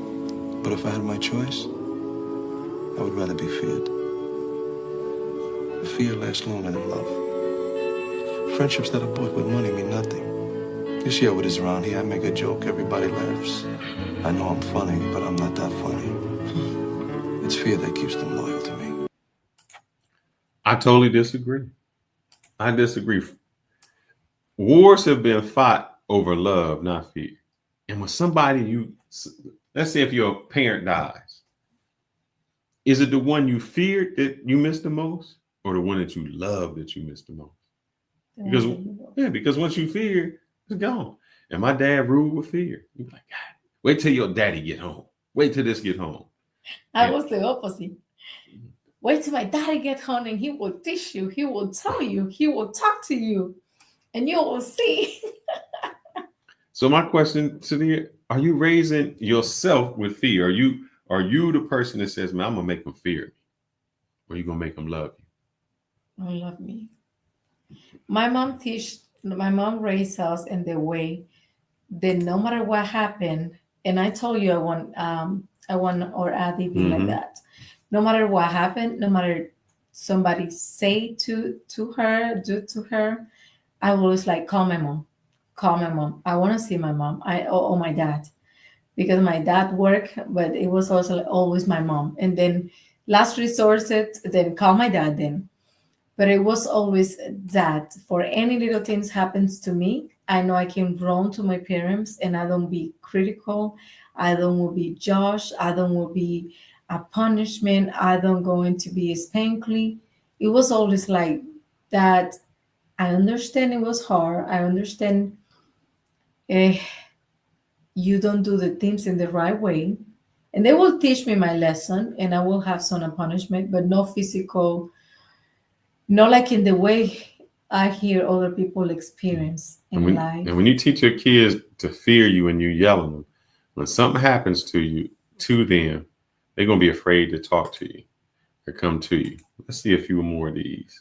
But if I had my choice, I would rather be feared. Fear lasts longer than love. Friendships that are bought with money mean nothing. You see how it is around here. I make a joke, everybody laughs. I know I'm funny, but I'm not that funny. It's fear that keeps them loyal to me. I totally disagree. I disagree. Wars have been fought over love, not fear. And when somebody let's say if your parent dies, is it the one you feared that you missed the most, or the one that you love that you missed the most? Because once you fear, it's gone. And my dad ruled with fear. He'd be like, God, wait till your daddy get home. Wait till this get home. I was the opposite. Wait till my daddy get home and he will teach you. He will tell you. He will talk to you. And you will see. So my question to you, are you raising yourself with fear? Are you the person that says, man, I'm going to make them fear me? Or are you going to make them love you? Oh, love me. My mom raised us in the way that no matter what happened, and I told you I want our Addie be like that. No matter what happened, no matter somebody say to her, do to her, I was like, call my mom. I want to see my mom. Or my dad, because my dad worked, but it was also always my mom. And then last resort, then call my dad then. But it was always that for any little things happens to me, I know I can run to my parents and I don't be critical. I don't will be judged. I don't will be a punishment. I don't going to be spankly. It was always like that. I understand it was hard. I understand eh, you don't do the things in the right way. And they will teach me my lesson and I will have some punishment, but no physical, not like in the way I hear other people experience in life. And when you teach your kids to fear you and you yell at them, when something happens to them, they're going to be afraid to talk to you or come to you. Let's see a few more of these.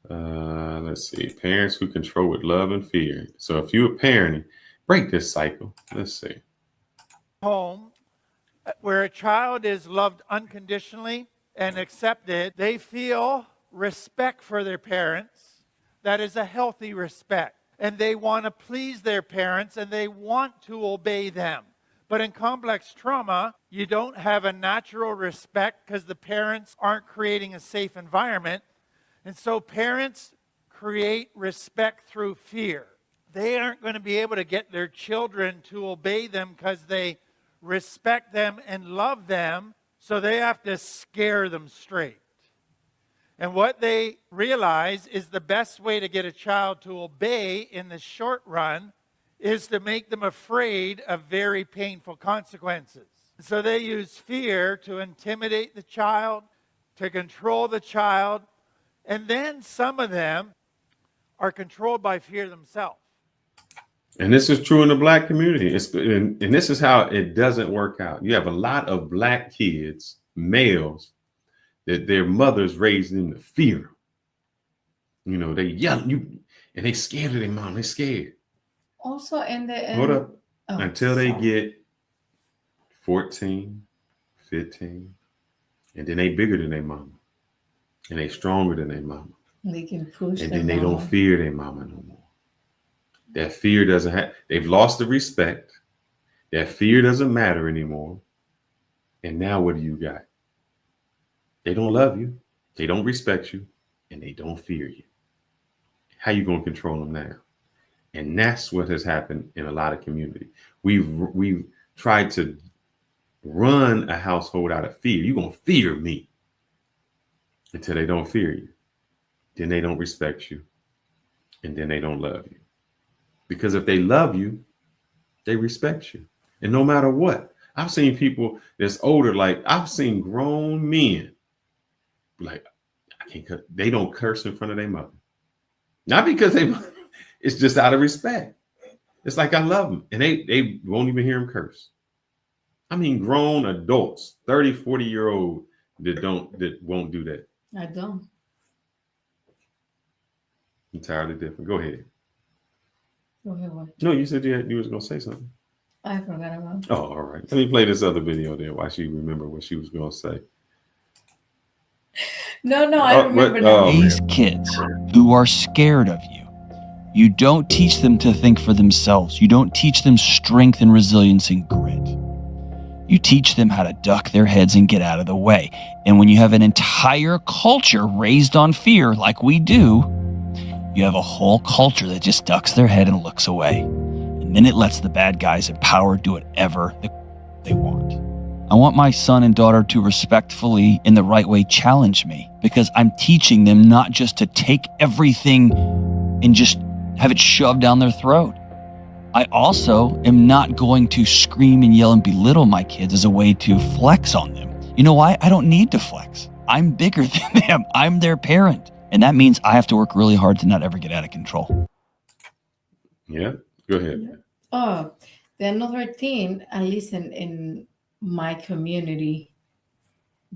Let's see. Parents who control with love and fear. So if you're parenting, break this cycle. Let's see. Home where a child is loved unconditionally and accepted, they feel respect for their parents. That is a healthy respect. And they want to please their parents and they want to obey them. But in complex trauma, you don't have a natural respect because the parents aren't creating a safe environment. And so parents create respect through fear. They aren't going to be able to get their children to obey them because they respect them and love them, so they have to scare them straight. And what they realize is the best way to get a child to obey in the short run is to make them afraid of very painful consequences. So they use fear to intimidate the child, to control the child, and then some of them are controlled by fear themselves. And this is true in the Black community. And this is how it doesn't work out. You have a lot of Black kids, males, that their mothers raised them to fear. You know, they yell and they scared of their mom. They're scared. Also, Hold up. Until they get 14, 15, and then they bigger than their mama. And they stronger than their mama. They can push. And then they don't fear their mama no more. That fear doesn't have, they've lost the respect. That fear doesn't matter anymore. And now what do you got? They don't love you. They don't respect you. And they don't fear you. How you going to control them now? And that's what has happened in a lot of community. We've tried to run a household out of fear. You're going to fear me. Until they don't fear you. Then they don't respect you. And then they don't love you. Because if they love you, they respect you. And no matter what, I've seen people that's older, like I've seen grown men, like, I can't cut, they don't curse in front of their mother. Not because it's just out of respect. It's like, I love them. And they won't even hear them curse. I mean, grown adults, 30, 40-year-old that won't do that. I don't. Entirely different. Go ahead. Go ahead, what? No, you said you was going to say something. I forgot about it. Oh, all right. Let me play this other video there while she remember what she was going to say. No, I remember now. These kids who are scared of you, you don't teach them to think for themselves. You don't teach them strength and resilience and grit. You teach them how to duck their heads and get out of the way. And when you have an entire culture raised on fear like we do, you have a whole culture that just ducks their head and looks away. And then it lets the bad guys in power do whatever they want. I want my son and daughter to respectfully, in the right way, challenge me, because I'm teaching them not just to take everything and just have it shoved down their throat. I also am not going to scream and yell and belittle my kids as a way to flex on them. You know why? I don't need to flex. I'm bigger than them. I'm their parent. And that means I have to work really hard to not ever get out of control. Yeah, go ahead. Oh, the another thing, at least in my community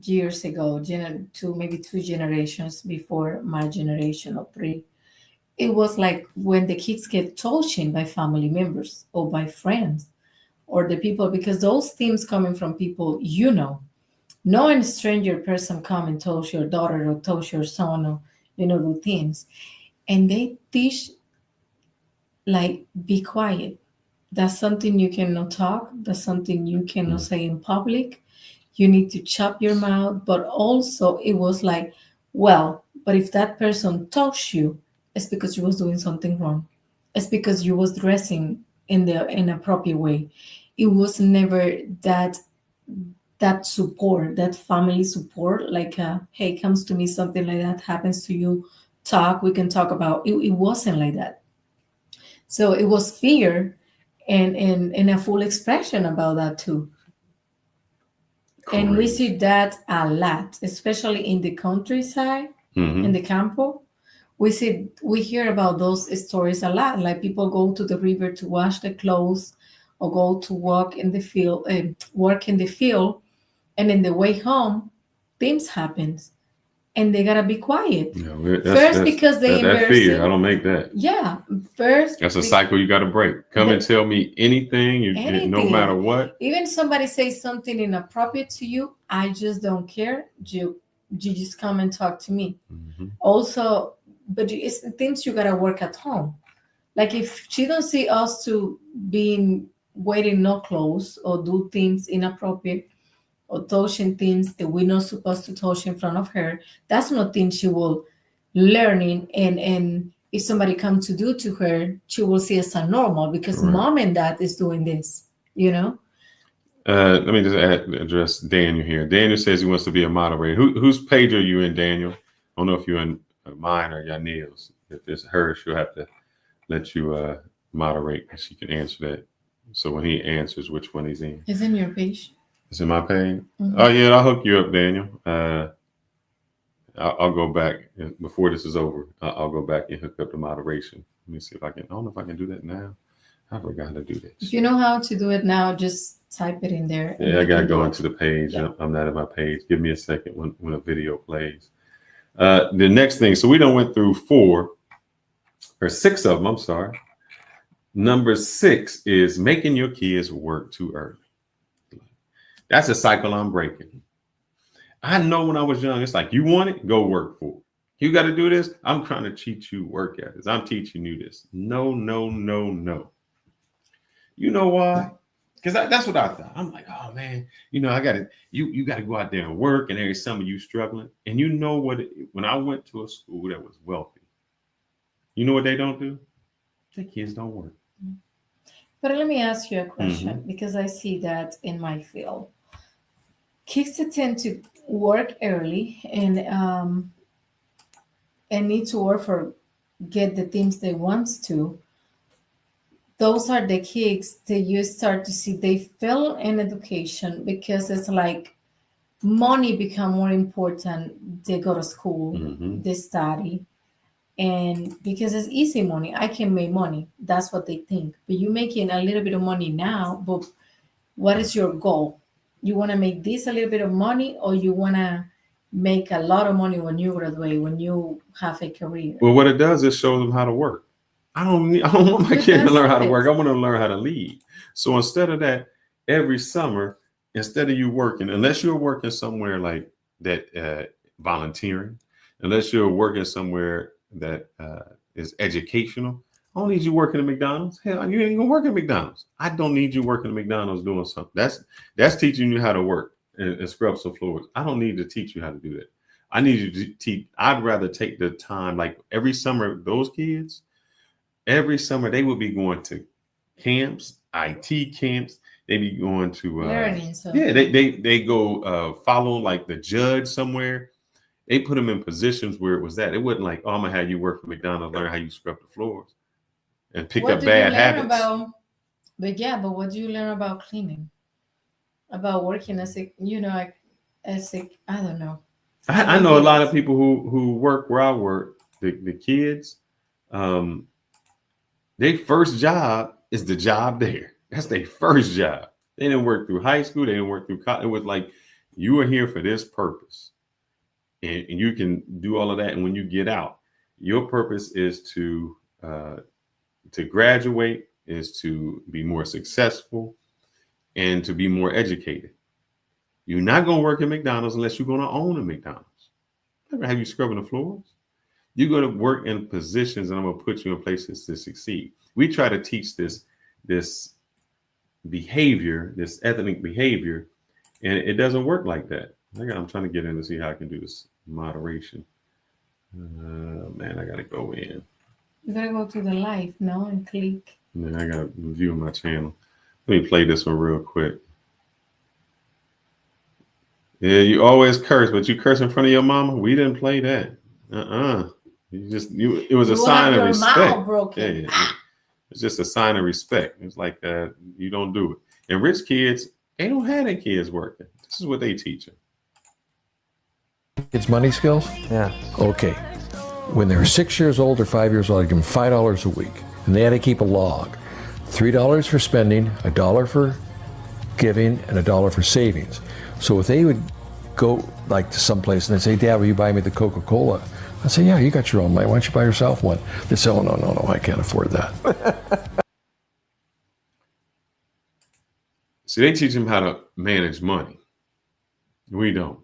years ago, maybe 2 generations before my generation or 3, it was like when the kids get touching by family members or by friends or the people, because those things coming from people, no one stranger person come and touch your daughter or touch your son or, do things. And they teach, like, be quiet. That's something you cannot talk. That's something you cannot say in public. You need to chop your mouth. But also it was like, well, but if that person touched you, it's because you was doing something wrong. It's because you was dressing in the inappropriate way. It was never that support, that family support, like, hey, comes to me, something like that happens to you, talk, we can talk about it. It wasn't like that. So it was fear and a full expression about that too. And we see that a lot, especially in the countryside, in the campo. We hear about those stories a lot. Like people go to the river to wash their clothes, or go to work in the field, and in the way home, things happens, and they gotta be quiet. That's because they that fear. I don't make that. Yeah, first. That's a cycle you got to break. Come and tell me anything, no matter what. Even somebody says something inappropriate to you, I just don't care. You just come and talk to me. Also, but it's things you gotta work at home. Like if she don't see us to being wearing no clothes or do things inappropriate or touching things that we're not supposed to touch in front of her, that's not thing she will learning. And if somebody comes to do to her, she will see as a normal because mom and dad is doing this, you know. Let me just address Daniel here. Daniel says he wants to be a moderator. Whose page are you in, Daniel? I don't know if you're in mine or Yanil's. If it's her, she'll have to let you moderate, and she can answer that. So when he answers, which one he's in. It's in your page. It's in my page. Oh yeah, I'll hook you up, Daniel. I'll go back before this is over. I'll go back and hook up the moderation. Let me see if I can. I don't know if I can do that now. I forgot how to do that. If you know how to do it now, just type it in there. Yeah, I gotta go into the page. Yeah. I'm not at my page. Give me a second when a video plays. The next thing. So we done went through 6 of them. I'm sorry. Number 6 is making your kids work too early. That's a cycle I'm breaking. I know when I was young, it's like, you want it, go work for it. You got to do this. I'm trying to teach you work ethics. I'm teaching you this. No, no, no, no. You know why? Because that's what I thought. I'm like, oh man, you got to go out there and work, and every summer you struggling. And you know what? When I went to a school that was wealthy, you know what they don't do? The kids don't work. But let me ask you a question, because I see that in my field. Kids tend to work early and need to work for get the things they want to. Those are the kids that you start to see they fail in education because it's like money become more important. They go to school, they study, and because it's easy money, I can make money. That's what they think. But you're making a little bit of money now, but what is your goal? You want to make this a little bit of money, or you want to make a lot of money when you graduate, when you have a career? Well, what it does is show them how to work. I don't want my kid to learn how to work. I want to learn how to lead. So instead of that, every summer, instead of you working, unless you're working somewhere like that, volunteering, unless you're working somewhere that is educational, I don't need you working at McDonald's. Hell, you ain't gonna work at McDonald's. I don't need you working at McDonald's doing something. That's teaching you how to work and scrub some floors. I don't need to teach you how to do that. I need you to teach. I'd rather take the time, like every summer, those kids, every summer they would be going to camps, IT camps. They be going to learning. Yeah, they go follow like the judge somewhere. They put them in positions where it was that. It wasn't like, oh, I'm gonna have you work for McDonald's, learn how you scrub the floors and pick up bad habits. But what do you learn about cleaning? About working as a, I don't know. I know a lot of people who work where I work, the kids, their first job is the job there. That's their first job. They didn't work through high school. They didn't work through college. It was like, you are here for this purpose. And you can do all of that. And when you get out, your purpose is to graduate, is to be more successful, and to be more educated. You're not going to work at McDonald's unless you're going to own a McDonald's. I'm going to have you scrubbing the floors. You're going to work in positions, and I'm going to put you in places to succeed. We try to teach this behavior, this ethnic behavior, and it doesn't work like that. I'm trying to get in to see how I can do this moderation. Man, I got to go in. You got to go to the live now and click. Yeah, I got to view my channel. Let me play this one real quick. Yeah, you always curse, but you curse in front of your mama? We didn't play that. It was a sign of respect. Broken. Yeah. It's just a sign of respect. It's like you don't do it. And rich kids, they don't have their kids working. This is what they teach them. Kids' money skills? Yeah. Okay. When they were 6 years old or 5 years old, I'd give them $5 a week. And they had to keep a log. $3 for spending, $1 for giving, and $1 for savings. So if they would go like to someplace and they'd say, Dad, will you buy me the Coca-Cola? I'd say, yeah, you got your own money. Why don't you buy yourself one? They'd say, oh, no, I can't afford that. See, they teach them how to manage money. We don't.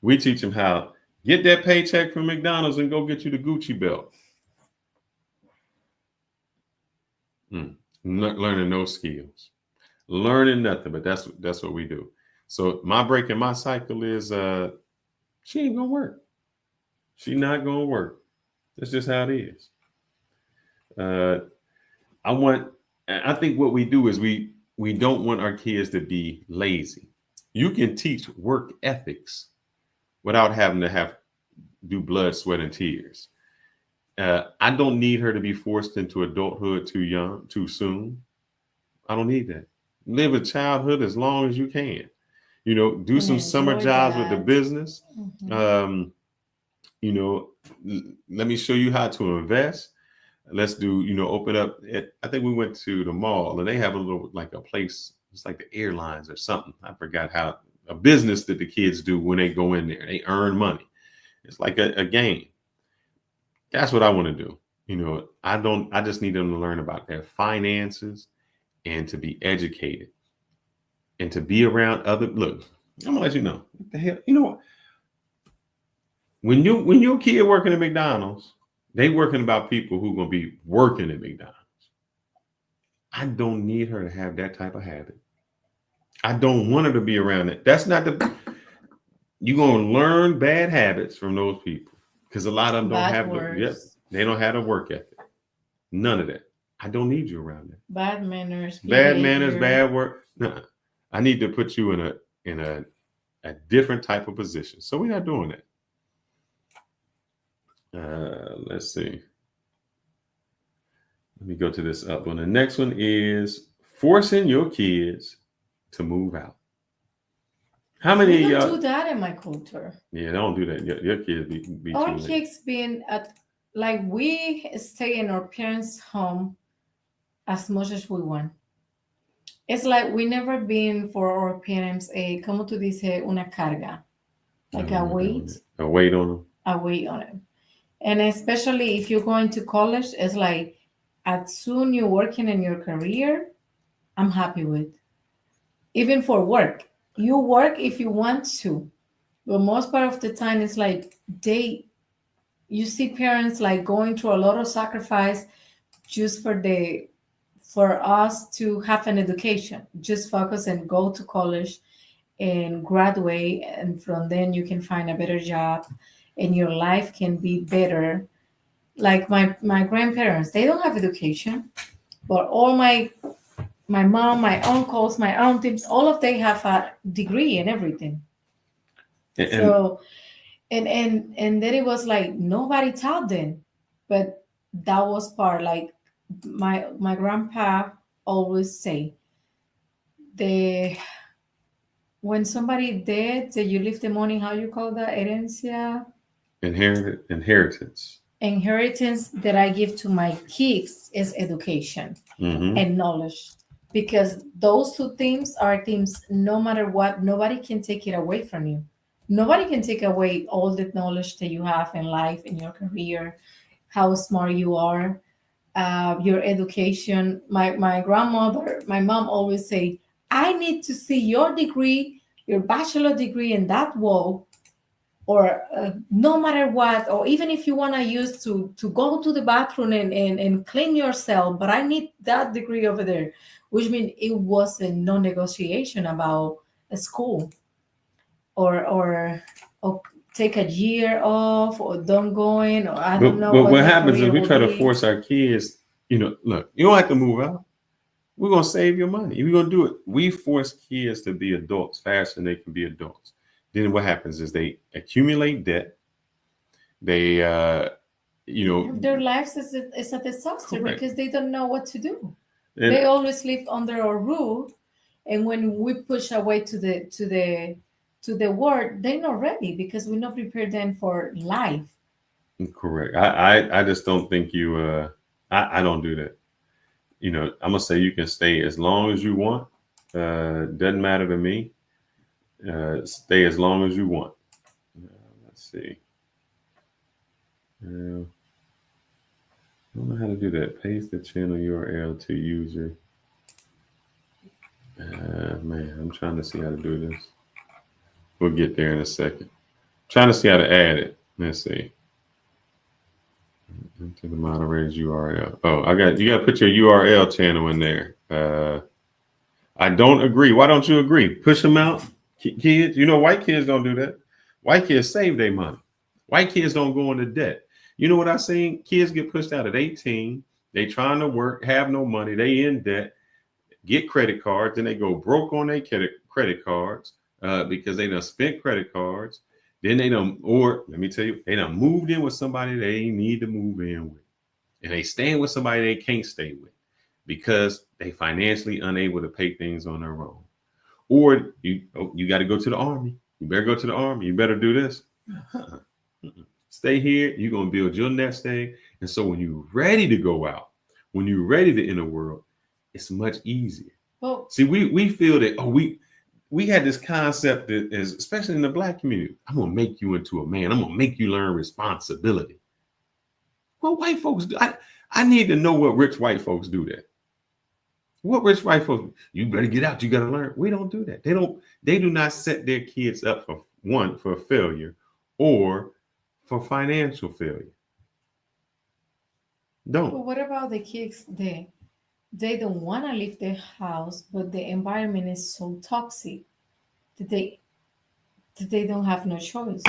We teach them how get that paycheck from McDonald's and go get you the Gucci belt. Learning no skills, learning nothing, but that's what we do. So my break in my cycle is she ain't gonna work. She not gonna work. That's just how it is. I think what we do is we don't want our kids to be lazy. You can teach work ethics without having to do blood, sweat, and tears. I don't need her to be forced into adulthood too young, too soon. I don't need that. Live a childhood as long as you can. You know, do some summer jobs with the business. Mm-hmm. Let me show you how to invest. Let's do, open up. I think we went to the mall and they have a little, like a place, it's like the airlines or something. I forgot how, a business that the kids do when they go in there. They earn money. It's like a game. That's what I want to do. I just need them to learn about their finances and to be educated and to be around other. Look, I'm gonna let you know. What the hell? You know what? When your kid working at McDonald's, they working about people who gonna be working at McDonald's. I don't need her to have that type of habit. I don't want her to be around it. That's not you're gonna learn bad habits from those people. Because a lot of them don't have they don't have a work ethic. None of that. I don't need you around there. Bad manners. Bad manners, bad work. No, I need to put you in a different type of position. So we're not doing that. Let's see. Let me go to this up one. The next one is forcing your kids to move out. How many we don't do that in my culture? Yeah, don't do that. Your kids be our kids being we stay in our parents' home as much as we want. It's like we never been for our parents como tú dices, una carga, like a weight. A weight on them. A weight on them. And especially if you're going to college, it's like as soon you're working in your career, I'm happy with. Even for work. You work if you want to, but most part of the time it's like you see parents like going through a lot of sacrifice just for us to have an education. Just focus and go to college and graduate, and from then you can find a better job and your life can be better. Like my grandparents, they don't have education, but all my mom, my uncles, my aunties, all of them have a degree in everything. And then it was like nobody taught them, but that was part. Like my grandpa always say, when somebody dead, that you leave the money. How you call that? Herencia. Inheritance. Inheritance that I give to my kids is education and knowledge. Because those two things are things, no matter what, nobody can take it away from you. Nobody can take away all the knowledge that you have in life, in your career, how smart you are, your education. My grandmother, my mom always say, I need to see your degree, your bachelor degree in that wall, or no matter what, or even if you want to use to go to the bathroom and clean yourself, but I need that degree over there. Which means it was a non-negotiation about a school or take a year off or don't go in, or I don't know. But what happens is we try to force our kids, look, you don't have to move out. We're going to save your money. We're going to do it. We force kids to be adults faster than they can be adults. Then what happens is they accumulate debt. They you know, Their lives is a disaster Correct. because they don't know what to do. And- They always live under our roof, and when we push away to the world, they're not ready because we not prepare them for life. correct. I just don't think you. I don't do that. You know, I'm gonna say you can stay as long as you want. Doesn't matter to me. Stay as long as you want. Let's see. I don't know how to do that. Paste the channel URL to user. Man, I'm trying to see how to do this. We'll get there in a second. Trying to see how to add it. Let's see. Into the moderator's URL. Oh, you got to put your URL channel in there. I don't agree. Why don't you agree? Push them out, kids. You know, white kids don't do that. White kids save their money. White kids don't go into debt. You know what I seen? Kids get pushed out at 18. They trying to work, have no money. They in debt, get credit cards, then they go broke on their credit cards because they done spent credit cards. Then they done, or let me tell you, they done moved in with somebody they need to move in with. And they staying with somebody they can't stay with because they financially unable to pay things on their own. Or you got to go to the army. You better go to the army. You better do this. Stay here. You're going to build your nest egg. And so when you're ready to go out, when you're ready to enter the world, it's much easier. Well, see, we feel that, we had this concept that is, especially in the Black community, I'm going to make you into a man. I'm going to make you learn responsibility. Well, white folks do. I need to know what rich white folks do that. What rich white folks, you better get out. You got to learn. We don't do that. They do not set their kids up for failure or for financial failure. Don't. But what about the kids? They don't want to leave their house, but the environment is so toxic that they don't have no choice.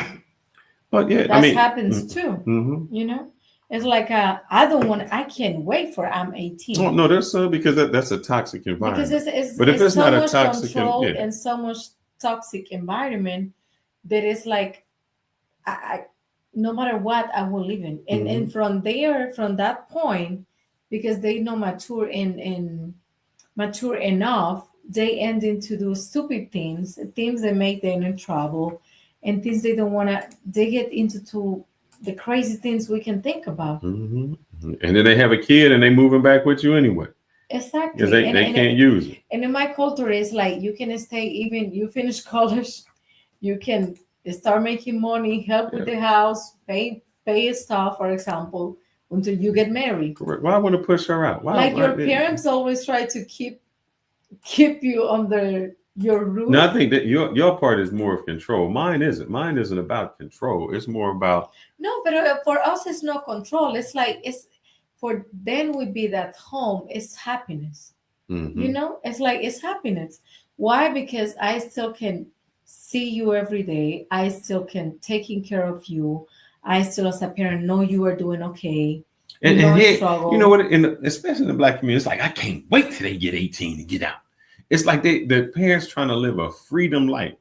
But yeah, that happens too. Mm-hmm. You know, it's like I can't wait for I'm 18. Oh, no, there's some because that's a toxic environment. Because but if it's so not a much toxic control and so much toxic environment, that is like I no matter what I will live in, and from that point, because they not mature enough, they end into do stupid things that make them in trouble, and things they don't want to. They get into the crazy things we can think about. Mm-hmm. And then they have a kid and they moving back with you anyway. Exactly. Because they can't use it. And in my culture, it's like you can stay even you finish college, you can start making money, help with the house, pay stuff, for example, until you get married. Correct. Why would to push her out? Why your parents always try to keep you under your roof. No, I think that your part is more of control. Mine isn't. Mine isn't about control. It's more about but for us, it's not control. It's like for them would be that home is happiness. Mm-hmm. You know, it's like it's happiness. Why? Because I still can see you every day. I still can taking care of you. I still, as a parent, know you are doing okay. And here, you know what? Especially in the Black community, it's like I can't wait till they get 18 to get out. It's like the parents trying to live a freedom life.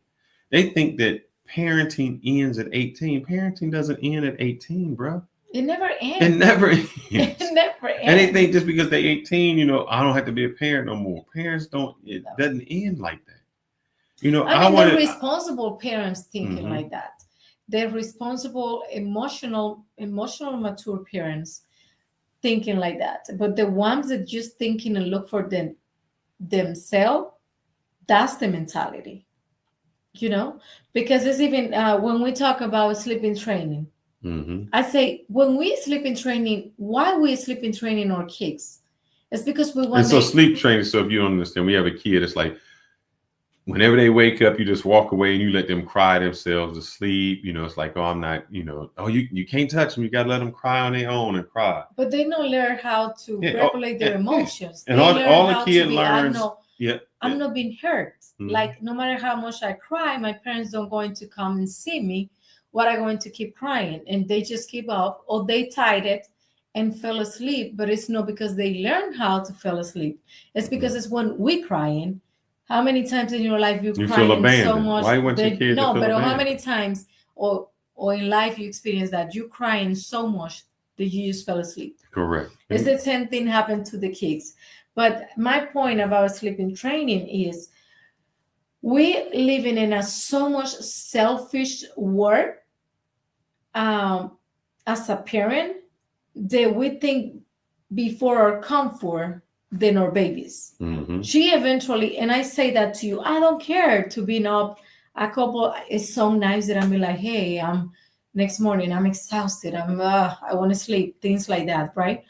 They think that parenting ends at 18. Parenting doesn't end at 18, bro. It never ends. It never ends. It never ends. And they think just because they're 18, I don't have to be a parent no more. Parents don't. It doesn't end like that. I mean, they're responsible parents thinking like that. They're responsible, emotional, mature parents thinking like that. But the ones that just thinking and look for themselves, that's the mentality. Because it's even when we talk about sleeping training, I say when we sleep in training, why we sleep in training our kids? It's because we want. And so sleep training. So if you don't understand, we have a kid. It's like whenever they wake up, you just walk away and you let them cry themselves to sleep. It's like, I'm not. You can't touch them. You gotta let them cry on their own and cry. But they don't learn how to regulate their emotions. And all the kid learns. I'm not being hurt. Mm-hmm. Like no matter how much I cry, my parents don't going to come and see me. What are going to keep crying? And they just keep up, or they tied it and fell asleep. But it's not because they learned how to fall asleep. It's because it's when we crying. How many times in your life you feel abandoned so much? Why want your kid to feel abandoned? How many times or in life you experience that you crying so much that you just fell asleep. Correct. It's the same thing happened to the kids. But my point about sleeping training is we living in a so much selfish world as a parent that we think before our comfort than our babies. Mm-hmm. She eventually, and I say that to you, I don't care to be up a couple. It's so nice that I'm like, hey, next morning I'm exhausted. I want to sleep, things like that, right?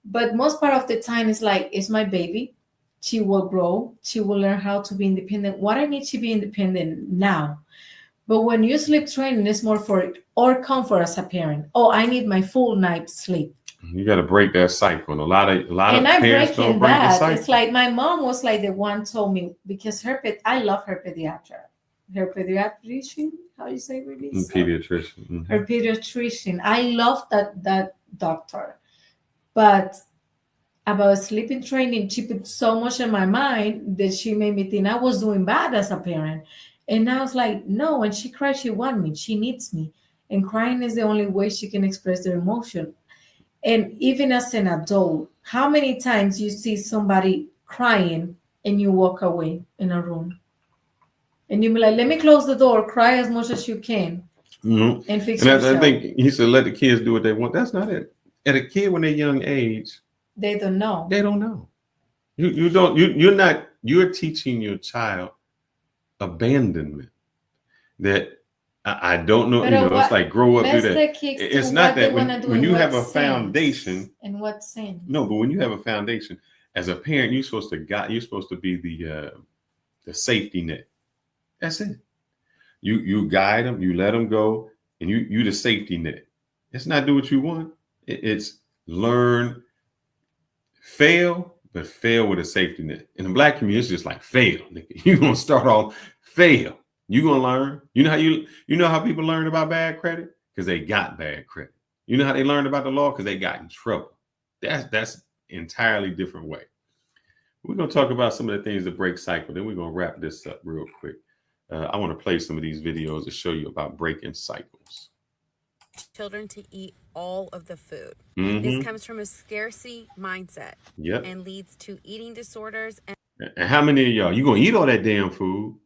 But most part of the time it's like, it's my baby. She will grow. She will learn how to be independent. What I need to be independent now. But when you sleep training, it's more for our comfort as a parent. Oh, I need my full night's sleep. You got to break that cycle. And a lot of And I'm parents don't breaking break the that. cycle. It's like my mom was like the one told me, because I love her pediatrician. How do you say really? Pediatrician. Mm-hmm. Her pediatrician. I love that doctor. But about sleeping training, she put so much in my mind that she made me think I was doing bad as a parent. And I was like, no, when she cries, she wants me. She needs me. And crying is the only way she can express their emotion. And even as an adult, how many times you see somebody crying and you walk away in a room? And you be like, let me close the door, cry as much as you can, mm-hmm. and fix and yourself. I think he said, let the kids do what they want. That's not it. At a kid when they're young age, they don't know. They don't know. You're teaching your child abandonment. That I don't know. It's like grow up, do that. It's not that when you have a foundation. And what sin? No, but when you have a foundation, as a parent, you're supposed to be the safety net. That's it. You guide them, you let them go, and you the safety net. It's not do what you want. It's learn, fail, but fail with a safety net. In the Black community, it's just like fail. You're gonna start off fail. You're gonna learn. You know how people learn about bad credit? Because they got bad credit. You know how they learned about the law? Because they got in trouble. That's entirely different way. We're gonna talk about some of the things that break cycle. Then we're gonna wrap this up real quick. I want to play some of these videos to show you about breaking cycles. Children to eat all of the food. Mm-hmm. This comes from a scarcity mindset. Yep. And leads to eating disorders. And how many of y'all, you gonna eat all that damn food?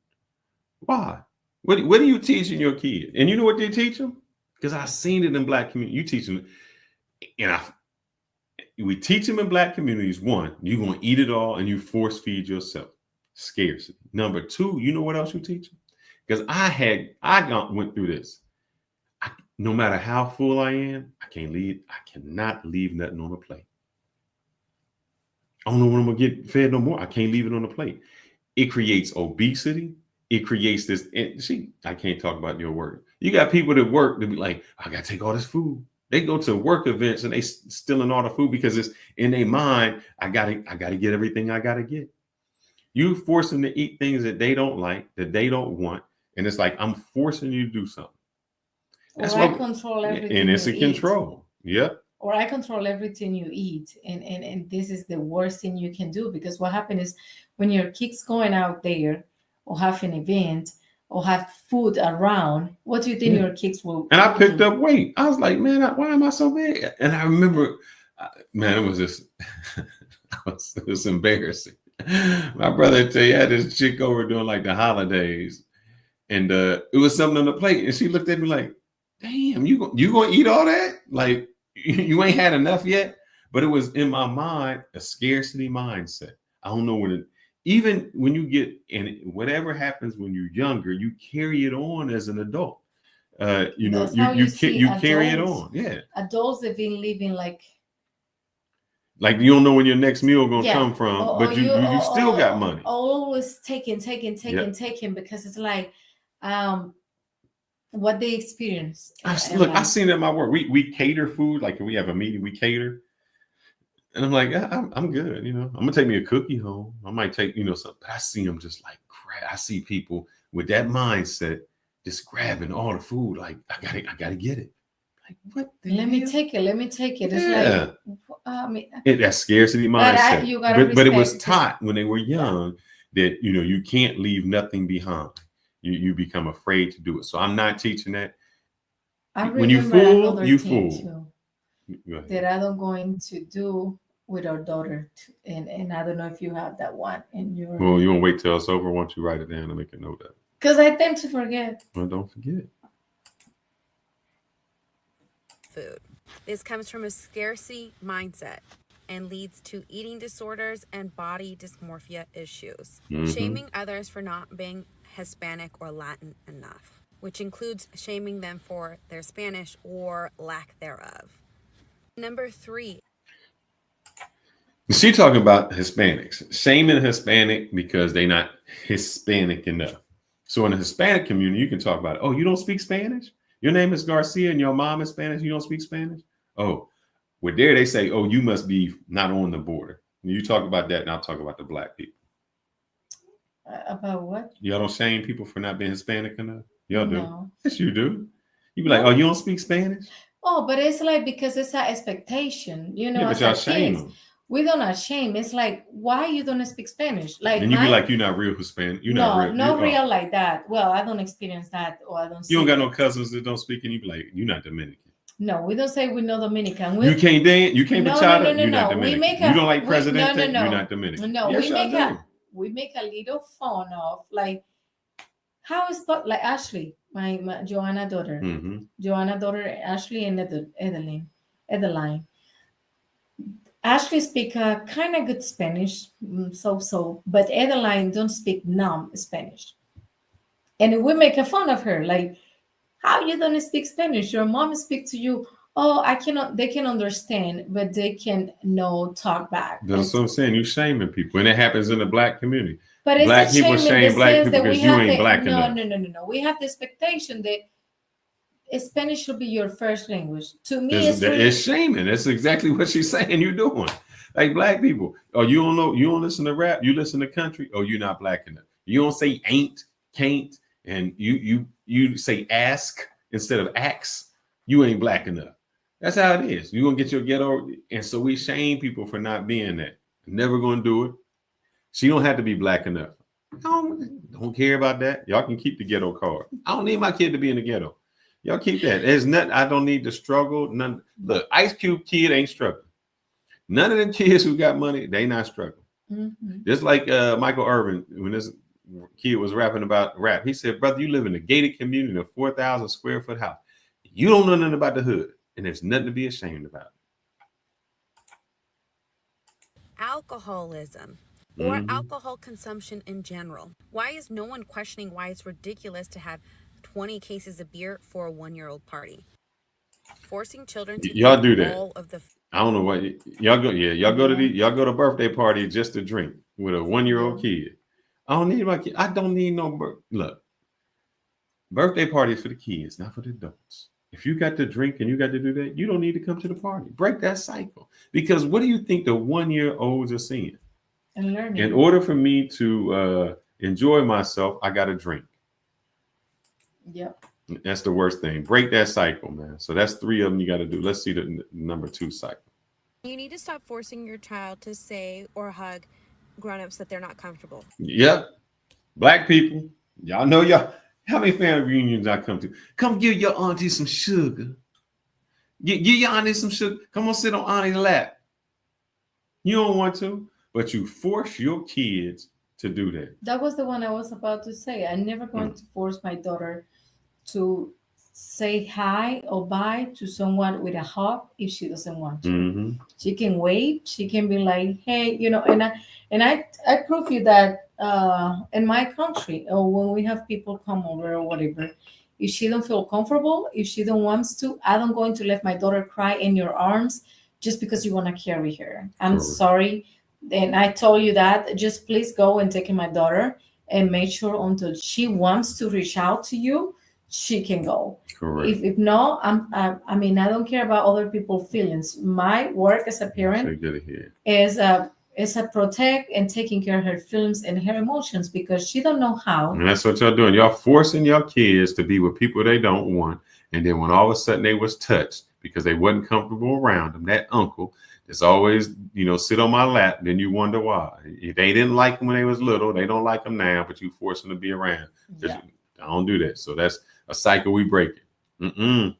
Why? What are you teaching your kid? And you know what they teach them? Because I've seen it in Black community. You teach them, and we teach them in Black communities. One, you're gonna eat it all, and you force feed yourself. Scarcity. Number two, you know what else you teach them? Because I went through this. No matter how full I am, I cannot leave nothing on the plate. I don't know when I'm gonna get fed no more. I can't leave it on the plate. It creates obesity. It creates this. And see, I can't talk about your work. You got people that work to be like, I gotta take all this food. They go to work events and they stealing all the food because it's in their mind. I gotta get everything I gotta get. You force them to eat things that they don't like, that they don't want, and it's like I'm forcing you to do something. That's I control everything. And it's a control. Yep. Or I control everything you eat. And this is the worst thing you can do, because what happens is when your kids going out there or have an event or have food around, what do you think your kids will And I picked up weight. I was like, man, why am I so big? And I remember, man, it was just, it was embarrassing. My brother tell you, I had this chick over during like the holidays, and it was something on the plate, and she looked at me like, damn, you gonna eat all that? Like you ain't had enough yet? But it was in my mind, a scarcity mindset. I don't know even when you get in, whatever happens when you're younger, you carry it on as an adult. You carry it on. Yeah. Adults have been living like you don't know when your next meal gonna come from, but you still got money. Always taking, because it's like what they experience. Look, I seen it in my work. We cater food. Like if we have a meeting, we cater. And I'm like, I'm good. I'm gonna take me a cookie home. I might take, something. But I see them just like I see people with that mindset just grabbing all the food. Like I gotta get it. Like what? Let me take it. It's like that scarcity mindset. But it was taught when they were young that you can't leave nothing behind. You become afraid to do it. So I'm not teaching that. When you fool, you fool. Go ahead. that I don't going to do with our daughter. And I don't know if you have that one in your. Well, you want to wait till it's over? Why don't you write it down and make a note of it? Because I tend to forget. Well, don't forget. Food. This comes from a scarcity mindset and leads to eating disorders and body dysmorphia issues. Mhm. Shaming others for not being Hispanic or Latin enough, which includes shaming them for their Spanish or lack thereof. Number 3. She talking about Hispanics, shaming Hispanic because they not Hispanic enough. So in the Hispanic community, you can talk about, oh, you don't speak Spanish? Your name is Garcia and your mom is Spanish, you don't speak Spanish? Oh, well, there they say, oh, you must be not on the border. You talk about that, and I'll talk about the black people. About what? Y'all don't shame people for not being Hispanic enough? Y'all do. No. Yes, you do. You be like, oh, you don't speak Spanish? Oh, but it's like because it's an expectation, you know. Yeah, but as y'all a shame kids, them. we don't not shame. It's like, why you don't speak Spanish? Like, And you be my- like, you're not real Hispanic. You're no, not real. not you, real like that. Well, I don't experience that, or I don't. You don't see got it. no cousins that don't speak, and you be like, you're not Dominican. No, we don't say we're not Dominican. We, You can't dance. You can't no, bachata. no, no, You're no, not no. We Dominican. make You don't like no, Presidente. no. You're not Dominican. No, yes, y'all do. we make a little fun of like how is but like Ashley, my Joanna daughter, Mm-hmm. Joanna daughter Ashley and Edeline. Ashley speak a kind of good Spanish, so, but Adeline don't speak Spanish, and we make a fun of her like, how you don't speak Spanish? Your mom speak to you. Oh, I cannot. They can understand, but they can no talk back. That's what I'm saying. You shaming people, and it happens in the black community. But it's Black a people shame in shame the black sense people that we because you have ain't the, black no, enough. no. We have the expectation that Spanish should be your first language. To me, It's, it's really, it's shaming. That's exactly what she's saying. You're doing like black people. Oh, you don't know. You don't listen to rap. You listen to country. Oh, you're not black enough. You don't say ain't, can't, and you say ask instead of ax. You ain't black enough. That's how it is. You're gonna get your ghetto, and so we shame people for not being that. Never gonna do it. She don't have to be black enough. I don't care about that. Y'all can keep the ghetto card. I don't need my kid to be in the ghetto. Y'all keep that. There's nothing. I don't need to struggle. None. Look, Ice Cube kid ain't struggling. None of them kids who got money, they not struggling. Mhm. Just like Michael Irvin, when this kid was rapping about rap, he said, "Brother, you live in a gated community in a 4,000 square foot house. You don't know nothing about the hood, and there's nothing to be ashamed about." Alcoholism or Mhm. alcohol consumption in general. Why is no one questioning why it's ridiculous to have 20 cases of beer for a 1-year-old party? Forcing children to Y'all eat do that. all of the I don't know what y'all go. Yeah, y'all go to birthday party just to drink with a 1-year-old kid. I don't need my kid. I don't need no look. Birthday parties for the kids, not for the adults. If you got to drink and you got to do that, you don't need to come to the party. Break that cycle. Because what do you think the 1-year-olds are seeing? and learning. In order for me to enjoy myself, I got to drink. Yep. That's the worst thing. Break that cycle, man. So that's 3 of them you got to do. Let's see the number 2 cycle. You need to stop forcing your child to say or hug grown-ups that they're not comfortable. Yep. Black people, y'all know y'all. How many family reunions I come to? Come give your auntie some sugar. Give your auntie some sugar. Come on, sit on auntie's lap. You don't want to, but you force your kids to do that. That was the one I was about to say. I'm never going to force my daughter to say hi or bye to someone with a hug if she doesn't want to. Mm-hmm. She can wait. She can be like, hey, you know, and I prove you that in my country, or when we have people come over or whatever, if she don't feel comfortable, if she don't wants to, I don't going to let my daughter cry in your arms just because you want to carry her. I'm Correct. sorry. And I told you that. Just please go and take my daughter and make sure until she wants to reach out to you, she can go. Correct. If no, I mean, I don't care about other people's feelings. My work as a parent Take it ahead. is a protect and taking care of her feelings and her emotions because she don't know how. And that's what y'all doing. Y'all forcing your kids to be with people they don't want. And then when all of a sudden they was touched because they wasn't comfortable around them, that uncle that's always, sit on my lap, then you wonder why. If they didn't like them when they was little, they don't like them now, but you force them to be around. Yeah. I don't do that. So that's a cycle we break it.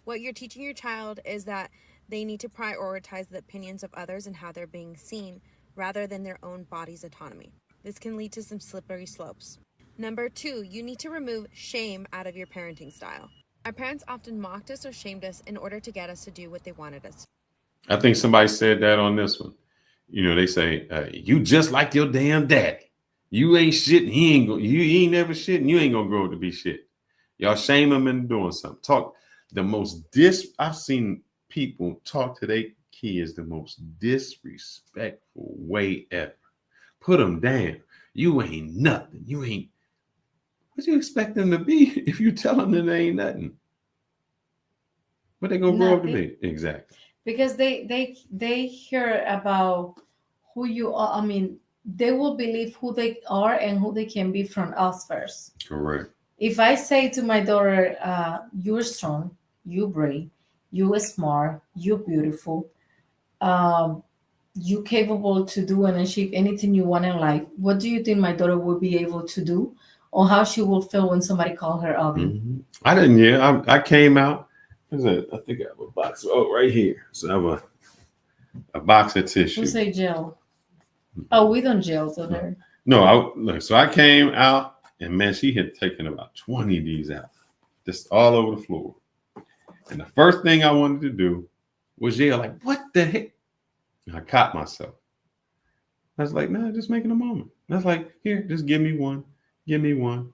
What you're teaching your child is that They need to prioritize the opinions of others and how they're being seen rather than their own body's autonomy. This can lead to some slippery slopes. Number 2, you need to remove shame out of your parenting style. Our parents often mocked us or shamed us in order to get us to do what they wanted us to. I think somebody said that on this one. You know, they say, you just like your damn daddy. You ain't shit and you ain't never shit and you ain't gonna grow up to be shit. Y'all shame them into doing something. I've seen people talk to their kids the most disrespectful way ever. Put them down. You ain't nothing. You ain't. What you expect them to be if you tell them that they ain't nothing? What they gonna grow up to be? Exactly. Because they hear about who you are. I mean, they will believe who they are and who they can be from us first. Correct. If I say to my daughter, you're strong, you're brave, you're smart, you're beautiful, you're capable to do and achieve anything you want in life, what do you think my daughter will be able to do? Or how she will feel when somebody call her ugly? Mm-hmm. I didn't hear. I came out. I think I have a box. Oh, right here. So I have a box of tissue. Who say gel? Oh, we don't gel, so there. No, so I came out and man, she had taken about 20 of these out, just all over the floor. And the first thing I wanted to do was yell, like, what the heck? And I caught myself. I was like, nah, just making a moment. I was like, here, just give me one. Give me one.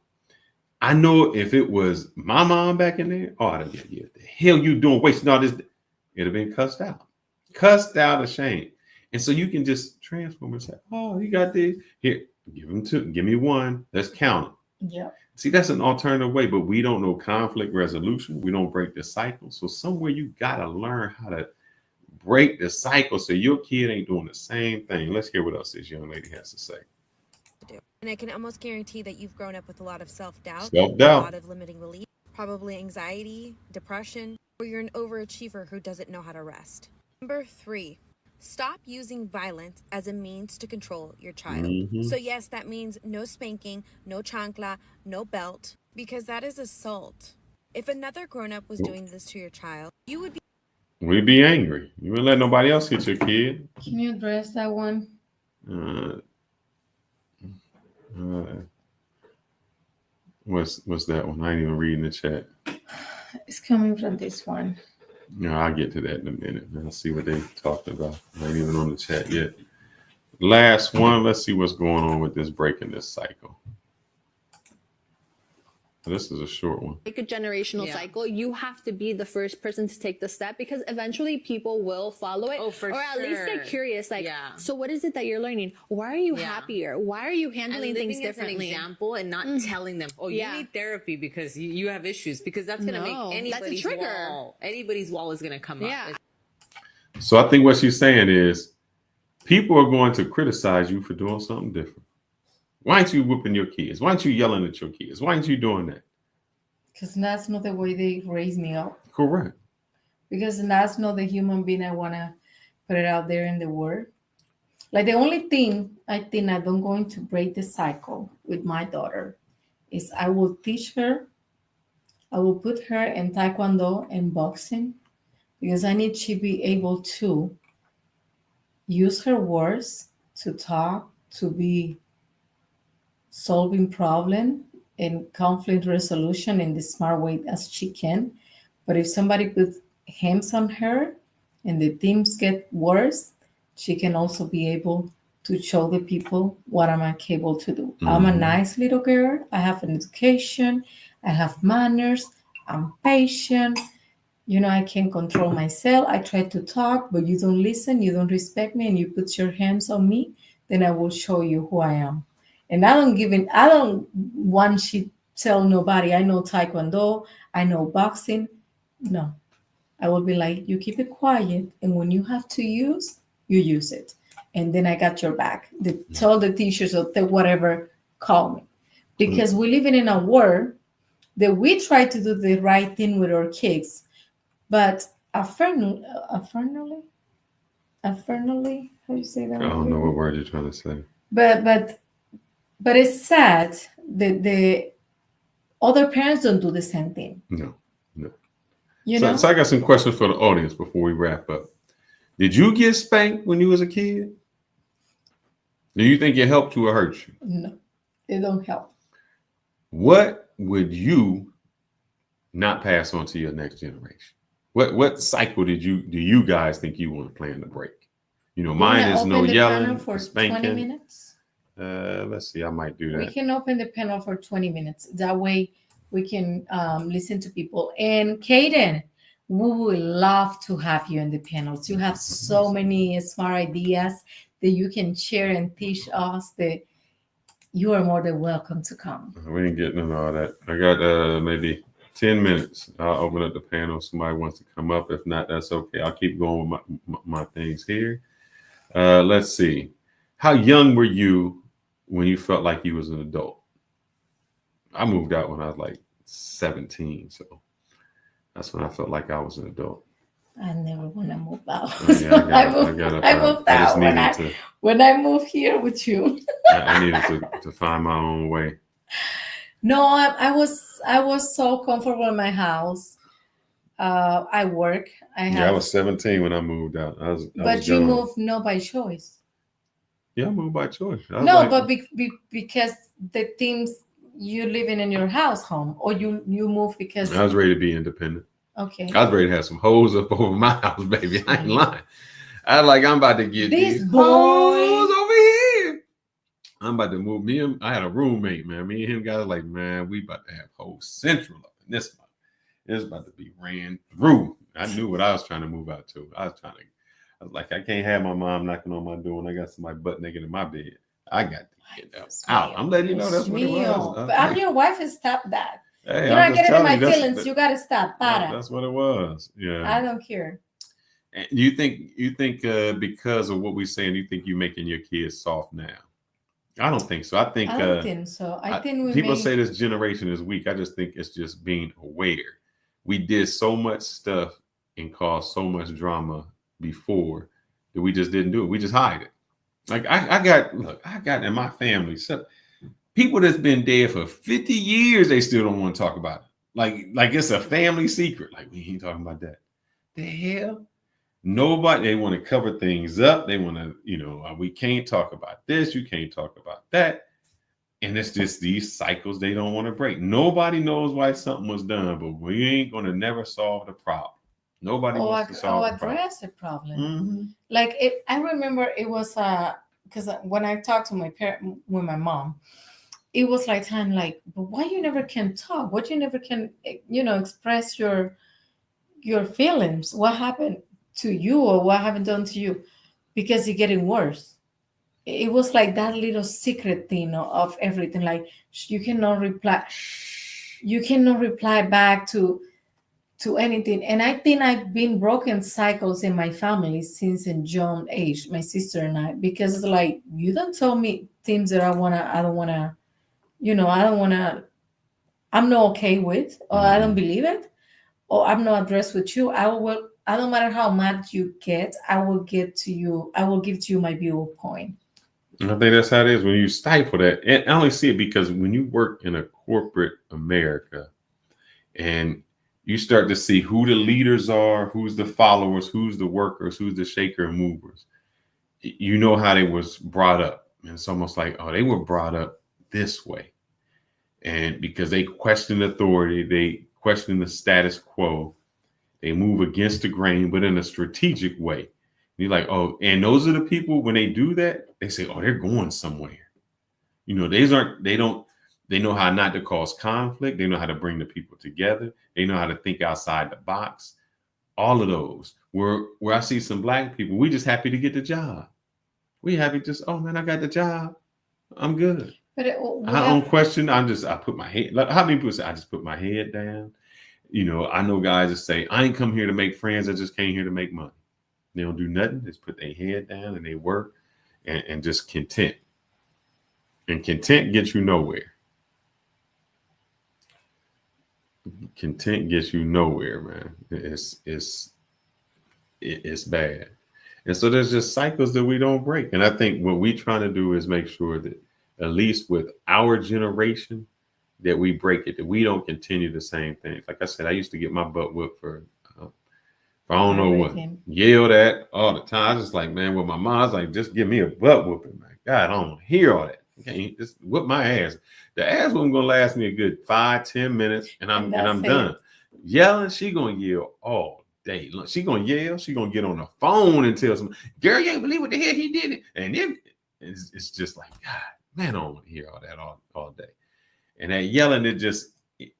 I know if it was my mom back in there, I'd have been, yeah, the hell you doing wasting all this? It'd have been cussed out of shame. And so you can just transform and say, oh, you got this. Here, give them two. Give me one. Let's count it. Yeah. See, that's an alternative way, but we don't know conflict resolution. We don't break the cycle. So somewhere you got to learn how to break the cycle so your kid ain't doing the same thing. Let's hear what else this young lady has to say. And I can almost guarantee that you've grown up with a lot of self-doubt, Self-doubt. a lot of limiting beliefs, probably anxiety, depression, or you're an overachiever who doesn't know how to rest. Number 3, stop using violence as a means to control your child. Mm-hmm. So yes, that means no spanking, no chancla, no belt, because that is assault. If another grown-up was doing this to your child, you would be... We'd be angry. You wouldn't let nobody else hit your kid. Can you address that one? What's that one? I ain't even reading the chat. It's coming from this one. No, I'll get to that in a minute. I'll see what they talked about. I ain't even on the chat yet. Last one. Let's see what's going on with this breaking this cycle. This is a short one. Like a generational cycle, you have to be the first person to take the step because eventually people will follow it. Oh, for or at least get curious. Like, so what is it that you're learning? Why are you happier? Why are you handling things differently? As an example and not telling them, oh, you need therapy because you have issues, because that's going to make anybody's wall. Anybody's wall is going to come up. So I think what she's saying is people are going to criticize you for doing something different. Why aren't you whipping your kids? Why aren't you yelling at your kids? Why aren't you doing that? Because that's not the way they raised me up. Correct. Because that's not the human being I want to put it out there in the world. Like the only thing I think I'm going to break the cycle with my daughter is I will teach her, I will put her in taekwondo and boxing because I need to be able to use her words to talk, to be solving problem and conflict resolution in the smart way as she can. But if somebody puts hands on her and the things get worse, she can also be able to show the people what I'm capable to do. Mm-hmm. I'm a nice little girl. I have an education. I have manners. I'm patient. You know, I can control myself. I try to talk, but you don't listen. You don't respect me, and you put your hands on me. Then I will show you who I am. And I don't want to tell nobody, I know Taekwondo, I know boxing. No, I will be like, you keep it quiet. And when you have to use, you use it. And then I got your back. Tell the teachers or whatever, call me. Because we're living in a world that we try to do the right thing with our kids. But affirmally, how do you say that? I don't know what word you're trying to say. But it's sad that the other parents don't do the same thing. No. So I got some questions for the audience before we wrap up. Did you get spanked when you was a kid? Do you think it helped you or hurt you? No, it don't help. What would you not pass on to your next generation? What cycle do you guys think you want to plan to break? You know, mine is no yelling, for spanking. 20 minutes. Let's see, I might do that. We can open the panel for 20 minutes. That way we can listen to people. And Kaden, we would love to have you in the panels. You have so many smart ideas that you can share and teach us. That you are more than welcome to come. We ain't getting into all that. I got maybe 10 minutes. I'll open up the panel. Somebody wants to come up. If not, that's okay. I'll keep going with my things here. Let's see. How young were you when you felt like you was an adult? I moved out when I was like 17, so that's when I felt like I was an adult. I never want to move out. Yeah, I moved out when I moved here with you. I needed to find my own way. No, I was so comfortable in my house. I work. I was 17 when I moved out. But you moved not by choice. Yeah, I moved by choice. No, but because the things you living in your house home, or you moved because I was ready to be independent. Okay. I was ready to have some hoes up over my house, baby. I ain't lying. I'm about to get these hoes over here. I'm about to move. I had a roommate, man. Me and him guys like, man, we about to have hoes central up in this month. It's about to be ran through. I knew what I was trying to move out to. I was like, I can't have my mom knocking on my door and I got somebody butt naked in my bed. I got to get out. I'm letting you know that's what it was. But I'm your wife and stop that. Hey, you're not getting in my feelings. You got to stop. That's what it was. Yeah. I don't care. And you think because of what we're saying, you think you're making your kids soft now? I don't think so. I don't think so. I think people say this generation is weak. I just think it's just being aware. We did so much stuff and caused so much drama before that we just didn't do it. We just hide it. Like I got in my family so people that's been dead for 50 years, they still don't want to talk about it. Like it's a family secret. Like we ain't talking about that. The hell? Nobody, they want to cover things up. They want to, we can't talk about this. You can't talk about that. And it's just these cycles they don't want to break. Nobody knows why something was done, but we ain't going to never solve the problem. Nobody wants to solve the problem. Address the problem. Mm-hmm. Like I remember it was because when I talked to with my mom, it was like time like, but why you never can talk? What you never can, express your feelings? What happened to you or what happened done to you? Because it's getting worse. It was like that little secret thing of everything. Like you cannot reply back to anything. And I think I've been broken cycles in my family since a young age, my sister and I, because it's like, you don't tell me things that I'm not okay with, or I don't believe it, or I'm not addressed with you. I don't matter how mad you get, I will give to you my viewpoint. I think that's how it is when you stifle that. And I only see it because when you work in a corporate America and you start to see who the leaders are, who's the followers, who's the workers, who's the shaker and movers, you know how they was brought up. And it's almost like, oh, they were brought up this way. And because they question authority, they question the status quo, they move against the grain, but in a strategic way. And you're like, oh, and those are the people, when they do that, they say, oh, they're going somewhere. They know how not to cause conflict. They know how to bring the people together. They know how to think outside the box. All of those. Where I see some Black people, we just happy to get the job. We happy oh man, I got the job. I'm good. But I don't question. I put my head. Like, how many people say I just put my head down? I know guys that say I ain't come here to make friends. I just came here to make money. They don't do nothing. Just put their head down and they work and just content. And content gets you nowhere. Content gets you nowhere, man. It's bad. And so there's just cycles that we don't break. And I think what we're trying to do is make sure that at least with our generation, that we break it, that we don't continue the same things. Like I said, I used to get my butt whipped for I don't know what, yelled at all the time. I was just like, man, with my mom, I was like, just give me a butt whooping, man. God, I don't want to hear all that. Okay, just whip my ass. The ass wasn't gonna last me a good 5-10 minutes, and I'm done. Yelling, she gonna yell all day. She gonna yell. She gonna get on the phone and tell some girl, you ain't believe what the hell he did. And then it's just like, God, man, I don't want to hear all that all day. And that yelling, it just, it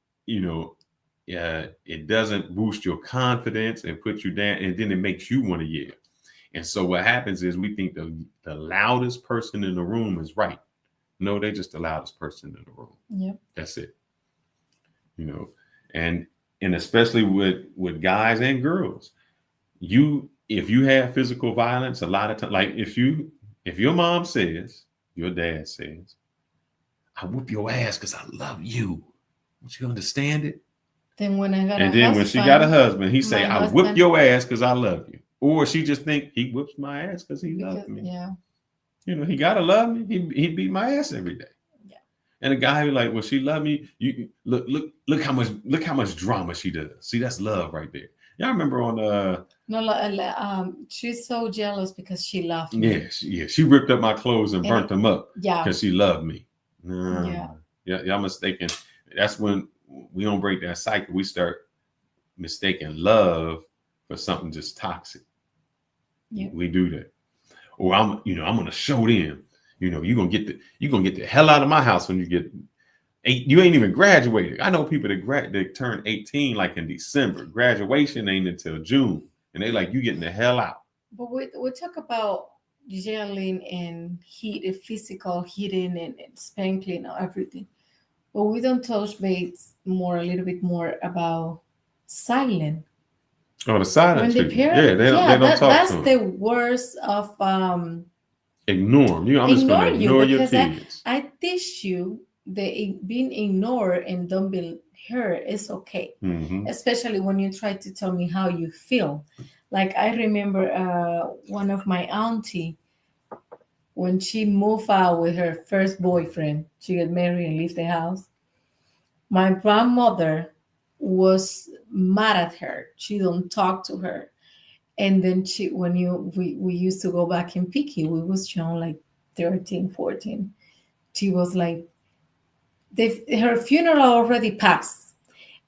doesn't boost your confidence and put you down, and then it makes you want to yell. And so what happens is we think the loudest person in the room is right. No, they're just the loudest person in the room. Yep. That's it. And especially with guys and girls, if you have physical violence, a lot of times, like if your mom says, your dad says, I whoop your ass because I love you. Don't you understand it? Then when I got when she got a husband, he say, I whip your ass because I love you. Or she just think he whips my ass because he loves me. Yeah. He gotta love me. He beat my ass every day. Yeah. And the guy be like, well, she love me. You look how much drama she does. See, that's love right there. Y'all remember on she's so jealous because she loved me. Yeah, she ripped up my clothes and burnt them up. Yeah. Because she loved me. Yeah. Y'all mistaken. That's when we don't break that cycle. We start mistaking love for something just toxic. Yeah. We do that. Or I'm gonna show them. You're gonna get the hell out of my house when you get 8. You ain't even graduated. I know people that turn 18 like in December. Graduation ain't until June, and they like, you getting the hell out. But we talk about yelling and physical hitting and spanking and everything, but we don't touch base a little bit more about silent. Oh, the silent treatment. They don't talk that's to them. the worst of ignore them. I'm just going to ignore your kids. I teach you that being ignored and don't be heard is okay. Mm-hmm. Especially when you try to tell me how you feel. Like I remember one of my auntie, when she moved out with her first boyfriend, she got married and left the house. My grandmother was mad at her. She don't talk to her. And then we used to go back and pick you. We was young, like 13, 14. She was like, her funeral already passed.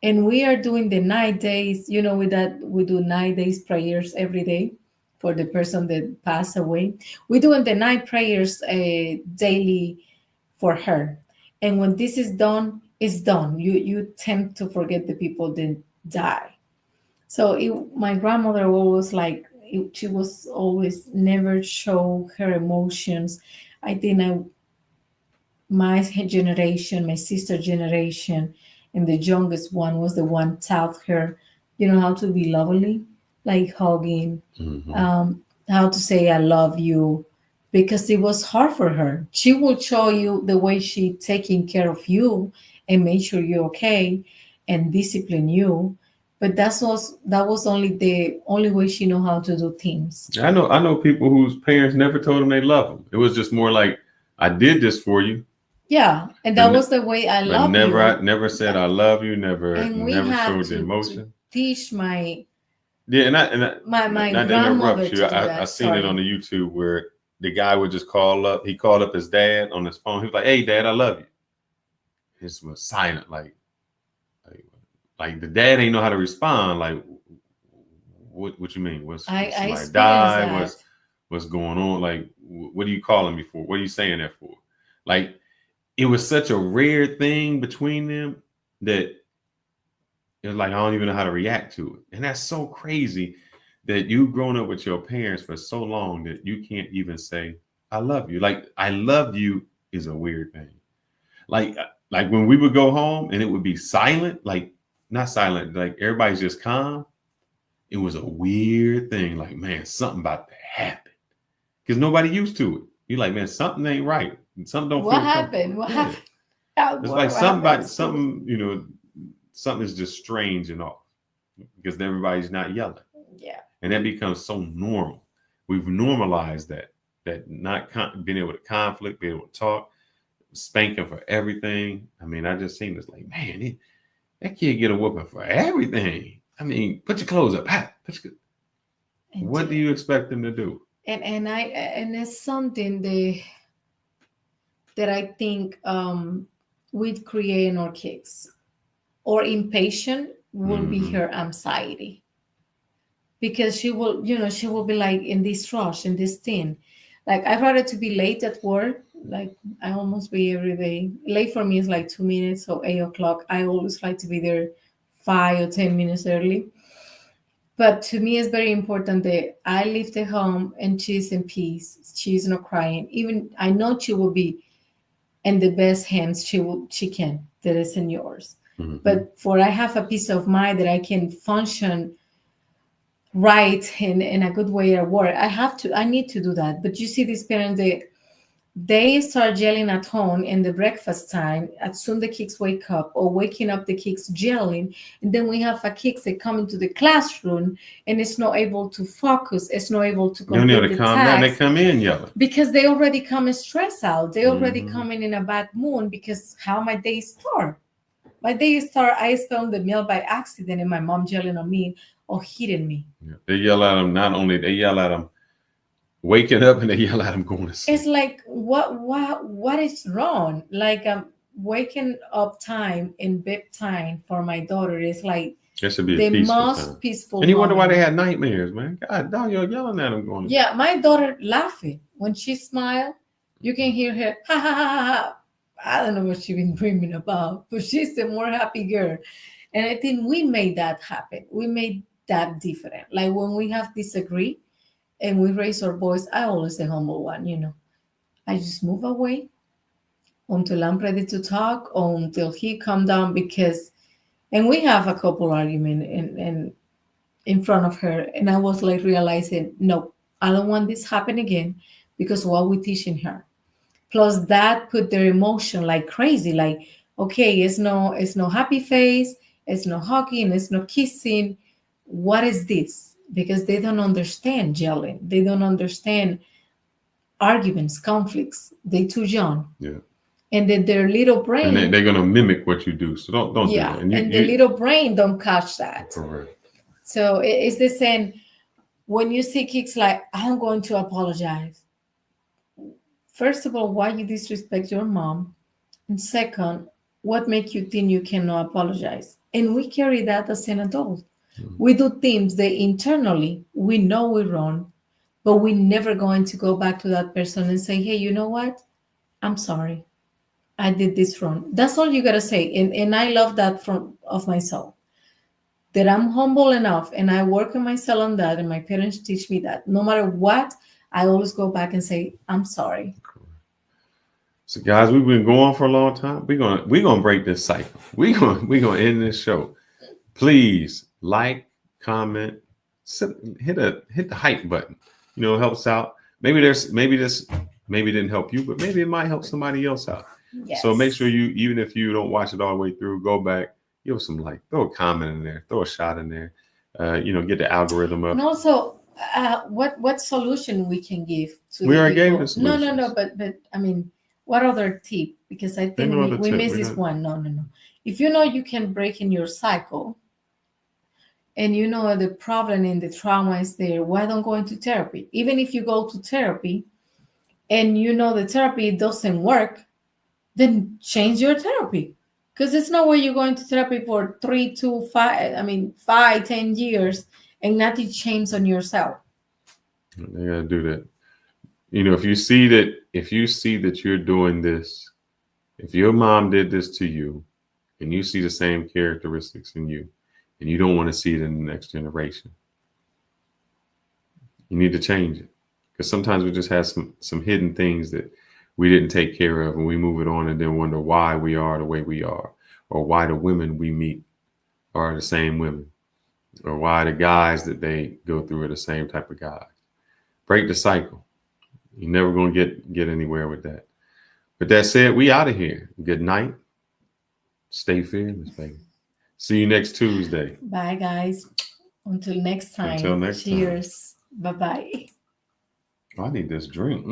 And we are doing the 9 days, with that, we do 9 days prayers every day for the person that passed away. We're doing the 9 prayers daily for her. And when this is done, it's done. You tend to forget the people that die. So my grandmother was like, she was always never show her emotions. I think my generation, my sister generation, and the youngest one was the one taught her, how to be lovely, like hugging, how to say I love you, because it was hard for her. She will show you the way she taking care of you and make sure you're okay and discipline you. But that was only the only way she know how to do things. I know people whose parents never told them they love them. It was just more like, I did this for you. Yeah, and that was the way I love you. I never said I love you. Never showed the emotion. To teach my my grandmother to do that. I seen it on the YouTube where the guy would just call up. He called up his dad on his phone. He was like, "Hey, Dad, I love you." His was silent, like the dad ain't know how to respond. Like, what you mean? What's somebody died? What's going on? Like, what are you calling me for? What are you saying that for? Like, it was such a rare thing between them that it was like, I don't even know how to react to it. And that's so crazy that you've grown up with your parents for so long that you can't even say, I love you. Like, I love you is a weird thing. Like when we would go home and it would be silent, like not silent, like everybody's just calm. It was a weird thing. Like, man, something about to happen. Because nobody used to it. You're like, man, something ain't right. Something don't feel happened? What happened? It's like something is just strange and off because everybody's not yelling. Yeah. And that becomes so normal. We've normalized that not being able to conflict, being able to talk, spanking for everything. I mean, I just seen this like, man, that kid get a whooping for everything. I mean, put your clothes up. What do you expect them to do? And it's something that I think we create in our kids. Or impatient will be her anxiety. Because she will be like in this rush, in this thing. Like I'd rather to be late at work. Like I almost be every day. Late for me is like 2 minutes, so 8 o'clock. I always like to be there 5 or 10 minutes early. But to me, it's very important that I leave the home and she's in peace. She's not crying. Even I know she will be in the best hands she can. That is in yours. Mm-hmm. But for I have a peace of mind that I can function right in a good way at work. I need to do that. But you see these parents, they start yelling at home in the breakfast time as soon the kids wake up, or waking up the kids yelling. And then we have a kids that come into the classroom and it's not able to focus. It's not able to complete the task. They come in yelling. Because they already come stressed out. They already come in a bad mood because how my day start. My day start, I spilled the milk by accident and my mom yelling at me or hitting me. Yeah. They yell at them. Not only they yell at them waking up, and they yell at them going to sleep. It's like what is wrong? Like waking up time and bedtime for my daughter is like it should be the most peaceful. And you wonder why they had nightmares, man. God, dog, you're yelling at them going. Yeah, my daughter laughing when she smiled. You can hear her ha ha ha ha. I don't know what she's been dreaming about, but she's a more happy girl. And I think we made that happen. We made that different. Like when we have disagree and we raise our voice, I always the humble one, I just move away until I'm ready to talk or until he come down and we have a couple argument in front of her. And I was like realizing, no, I don't want this happen again because what we're teaching her. Plus that put their emotion like crazy, like, okay, it's no happy face, it's no hugging, it's no kissing. What is this? Because they don't understand yelling. They don't understand arguments, conflicts. They're too young. Yeah. And then their little brain. And they're going to mimic what you do. So don't do that. And the little brain don't catch that. Correct. So it's the same. When you see kids like, I'm going to apologize. First of all, why you disrespect your mom? And second, what makes you think you cannot apologize? And we carry that as an adult. Mm-hmm. We do things that internally we know we're wrong, but we're never going to go back to that person and say, hey, you know what? I'm sorry. I did this wrong. That's all you got to say. And I love that of myself, that I'm humble enough and I work on myself on that. And my parents teach me that no matter what, I always go back and say, I'm sorry. So guys, we've been going for a long time. We're gonna break this cycle. We're gonna end this show. Please like, comment, hit the hype button. It helps out. Maybe this didn't help you, but maybe it might help somebody else out. Yes. So make sure you, even if you don't watch it all the way through, go back, give some like, throw a comment in there, throw a shot in there. Get the algorithm up. And also, what solution we can give to we already gave this. No, but I mean, what other tip? Because I think we missed this one. No. If you can break in your cycle and the problem and the trauma is there, why don't go into therapy? Even if you go to therapy and the therapy doesn't work, then change your therapy. Because it's not where you're going to therapy for 3 to 5, 10 years and nothing changes on yourself. They gotta do that. If you see that you're doing this, if your mom did this to you and you see the same characteristics in you and you don't want to see it in the next generation, you need to change it. Because sometimes we just have some hidden things that we didn't take care of and we move it on and then wonder why we are the way we are, or why the women we meet are the same women, or why the guys that they go through are the same type of guys. Break the cycle. You're never going to get anywhere with that. But that said, we out of here. Good night. Stay fearless, baby. See you next Tuesday. Bye, guys. Until next time. Cheers. Bye-bye. I need this drink.